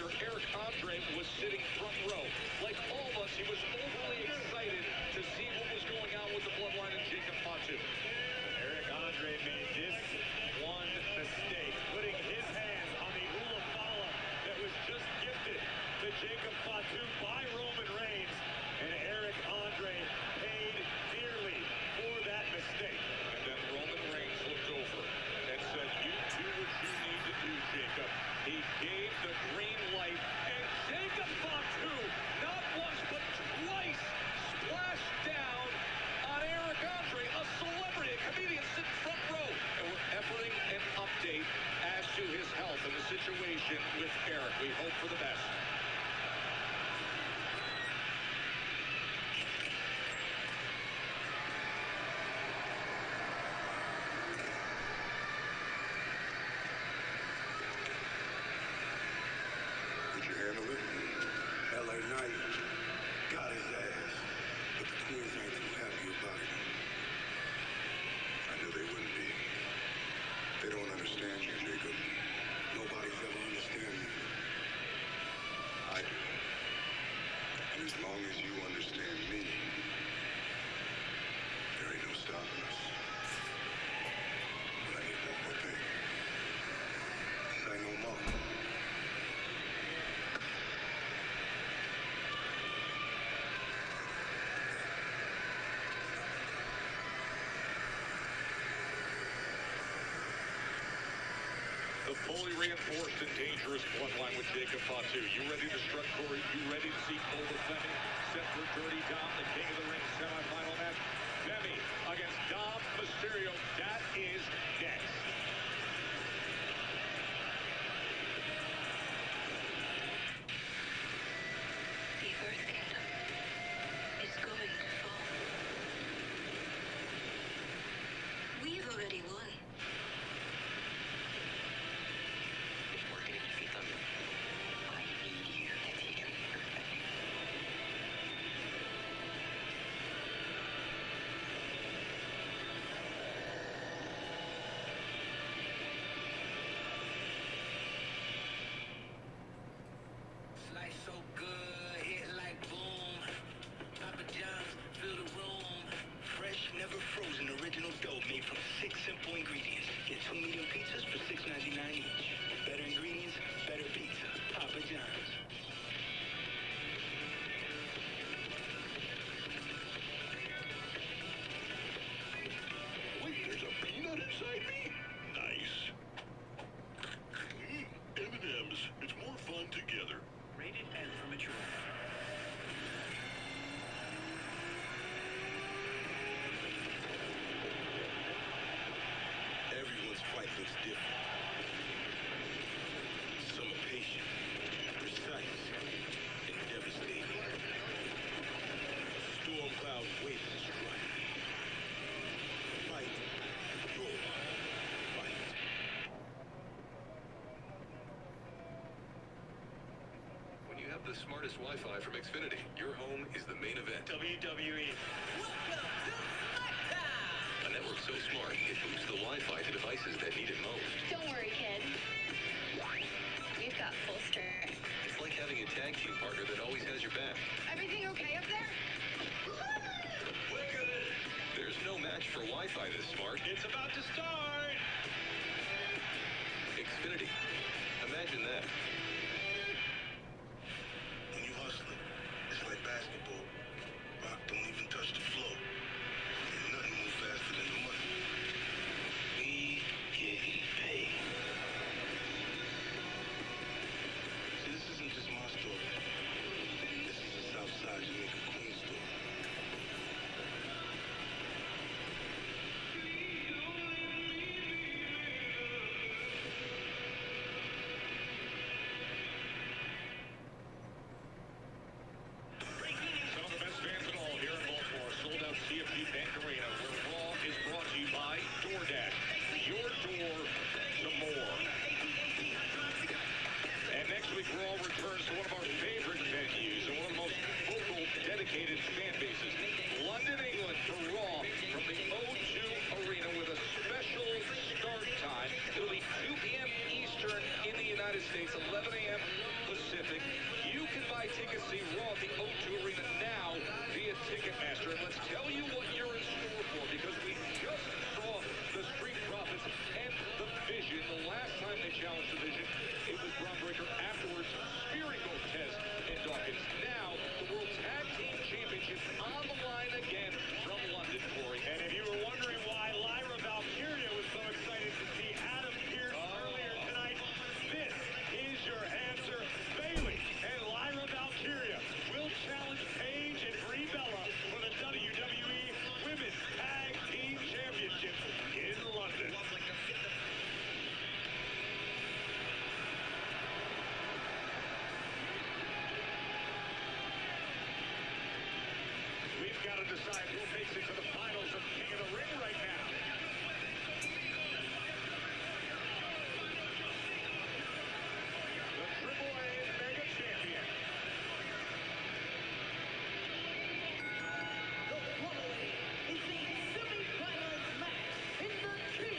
finisher, Eric Andre, was sitting front row. Like all of us, he was overly excited to see what was going on with the bloodline and Jacob Fatu. Eric Andre made this one mistake, putting his hands on the hula fala that was just gifted to Jacob Fatu by Roman Reigns, and Eric Andre paid dearly for that mistake. And then Roman Reigns looked over and said, "You do what you need to do, Jacob." He gave the green light, and Jacob Fatu, not once but twice, splashed down on Eric Andre, a celebrity, a comedian sitting front row. And we're efforting an update as to his health and the situation with Eric. We hope for the best. Would you handle it? LA Knight got his ass, but the Queens ain't too happy about it. I knew they wouldn't be. They don't understand you, Jacob. Nobody's ever understand you. I do. And as long as you understand me, there ain't no stopping us. But I need one more thing. Say no more. The fully reinforced and dangerous bloodline with Jacob Fatu. You ready to strut, Corey? You ready to see Boldest Femi set for Dirty Dom, the King of the Ring semifinal match? Femi against Dom Mysterio. That is next. The Earth Kingdom is going to fall. We've already won. If we're gonna defeat them, I need you to teach me everything. Slice so good, hit like boom. Papa John's, fill the room. Fresh, never frozen, original dough made from 6 simple ingredients. Get 2 medium pizzas for $6.99 each. Better ingredients, better pizza. Papa John's. Wait, there's a peanut inside me? Nice. M&M's. It's more fun together. Rated M for mature. Everyone's fight looks different. Some are patient, precise, and devastating. Storm cloud wait to strike. Fight your fight. When you have the smartest Wi-Fi from Xfinity, your home is the main event. WWE. A network so smart, it boosts the Wi-Fi to devices that need it most. Don't worry, kid. We've got full strength. It's like having a tag team partner that always has your back. Everything okay up there? There's no match for Wi-Fi this smart. It's about to start. Xfinity. Imagine that. When you hustling, it's like basketball. Rock don't even touch the floor. And nothing moves faster than the money. We getting paid. See, this isn't just my story. This is a Southside Jamaica Queen story. to see Raw at the O2 Arena now via Ticketmaster. And let's tell you what you're in store for, because we just saw the Street Profits and the Vision. The last time they challenged the Vision, it was Braun Breaker afterwards spearing both Tez and Dawkins. Now, the World Tag Team Championships on the line again from London, Corey. And if you were wondering why Lyra Valkyria was so excited to see Adam Pearce earlier tonight, this is your answer. Bayley and Lyra Valkyria will challenge Paige and Brie Bella for the WWE Women's Tag Team Championships in London. We've got to decide who makes it to the finals of King of the Ring right now. The AAA Mega Champion. The following is the semi-finals match in the King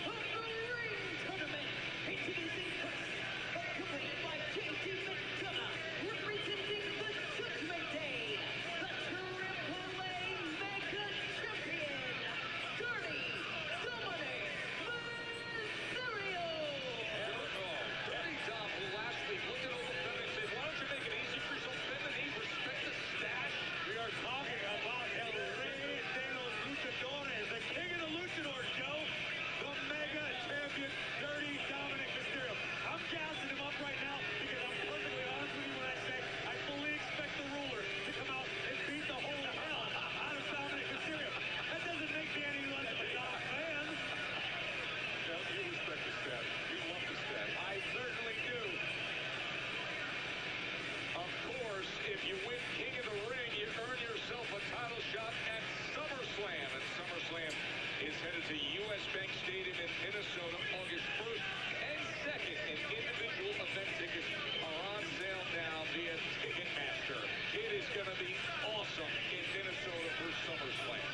of the Ring tournament. Introducing first, accompanied by JD McDonough, representing the Judgment Day, the AAA Mega Champion, Dirty Dominic Mysterio. Eddie Dom, who last week looked at Open Femme and said, why don't you make it easy for yourself, feminine, respect the stash. We are talking about El Rey de los Luchadores, the king of the luchadors, Joe. The Mega Champion, Dirty Dominic Mysterio. I'm gassing him up right now because I'm perfectly honest with you when I say I fully expect the ruler to come out and beat the whole hell out of Dominic Mysterio. That doesn't make me any less of a Dom fan. No, you respect the stash. You love the stash. I certainly do. Of course, if you win King of the Ring, you earn yourself a title shot at SummerSlam. And SummerSlam is headed to U.S. Bank Stadium in Minnesota August 1st and 2nd. And individual event tickets are on sale now via Ticketmaster. It is going to be awesome in Minnesota for SummerSlam.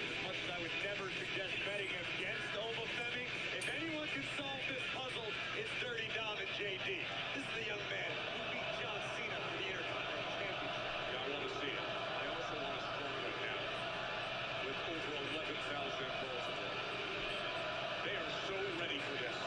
As much as I would never suggest betting against Ova Femi, if anyone can solve this puzzle, it's Dirty Dom and JD. This is the young man who beat John Cena for the Intercontinental Championship. Yeah, I want to see it. I also want to strong right now with over 11,000 in Baltimore. They are so ready for this.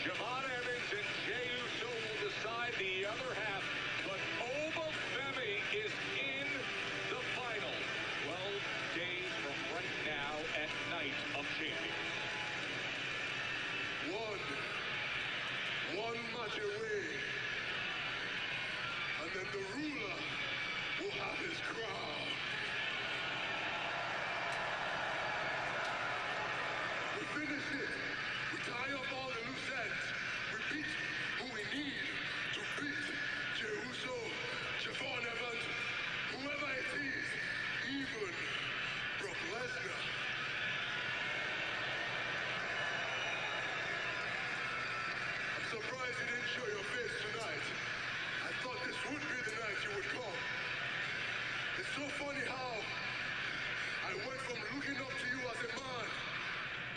Javon Evans and Jey Uso will decide the other half, but Oba Femi is in the final. 12 days from right now at Night of Champions. One match away, and then the ruler will have his crown. We finish it. We tie up all the loose ends. We beat who we need to beat. Jey Uso, Javon Evans, whoever it is, even Brock Lesnar. I'm surprised you didn't show your face tonight. I thought this would be the night you would come. It's so funny how I went from looking up to you as a man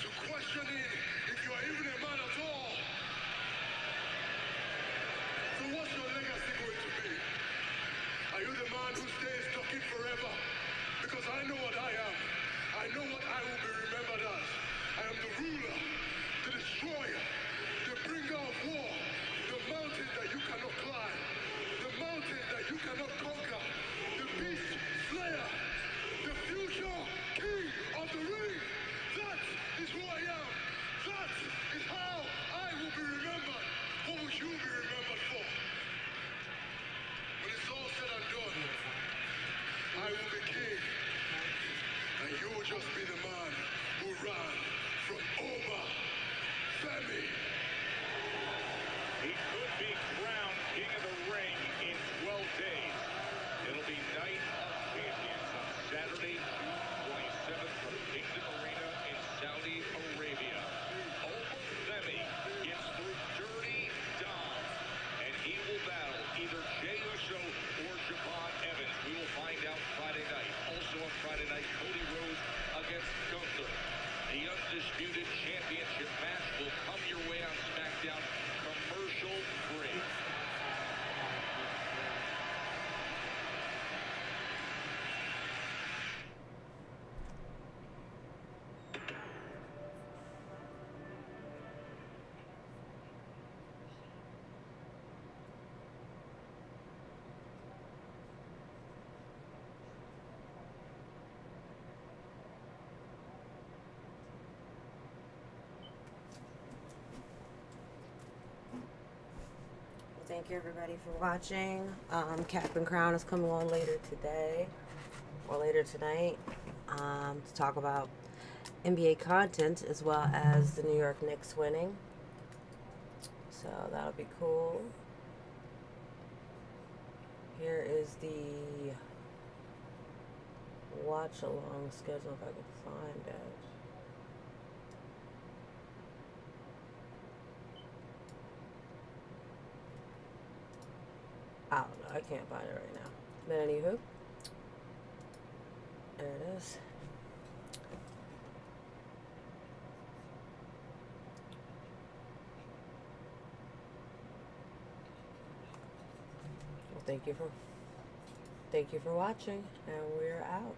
to questioning if you are even a man at all. So what's your legacy going to be? Are you the man who stays talking forever? Because I know what I am. I know what I will be remembered as. I am the ruler, the destroyer, the bringer of war, the mountain that you cannot climb, the mountain that you cannot conquer, the beast slayer, the future king of the ring. That is who I am. That is how I will be remembered. What will you be remembered for? When it's all said and done, I will be king, and you will just be the man who ran from Oba Femi. He could be crowned King of the Ring in 12 days. It'll be Night of Champions on Saturday, June 27th from Kingdom Arena in Saudi Arabia. Oba Femi gets through Dirty Dom, and he will battle either Jey Uso or Javon Evans. We will find out Friday night. Also on Friday night, Cody Rhodes against Gunther. The Undisputed Championship match will come your way on SmackDown commercial free. Thank you everybody for watching. Cap and Crown is coming on later today or later tonight to talk about NBA content as well as the New York Knicks winning. So that'll be cool. Here is the watch along schedule if I can find it. I don't know. I can't find it right now. But anywho, there it is. Well, thank you for watching, and we're out.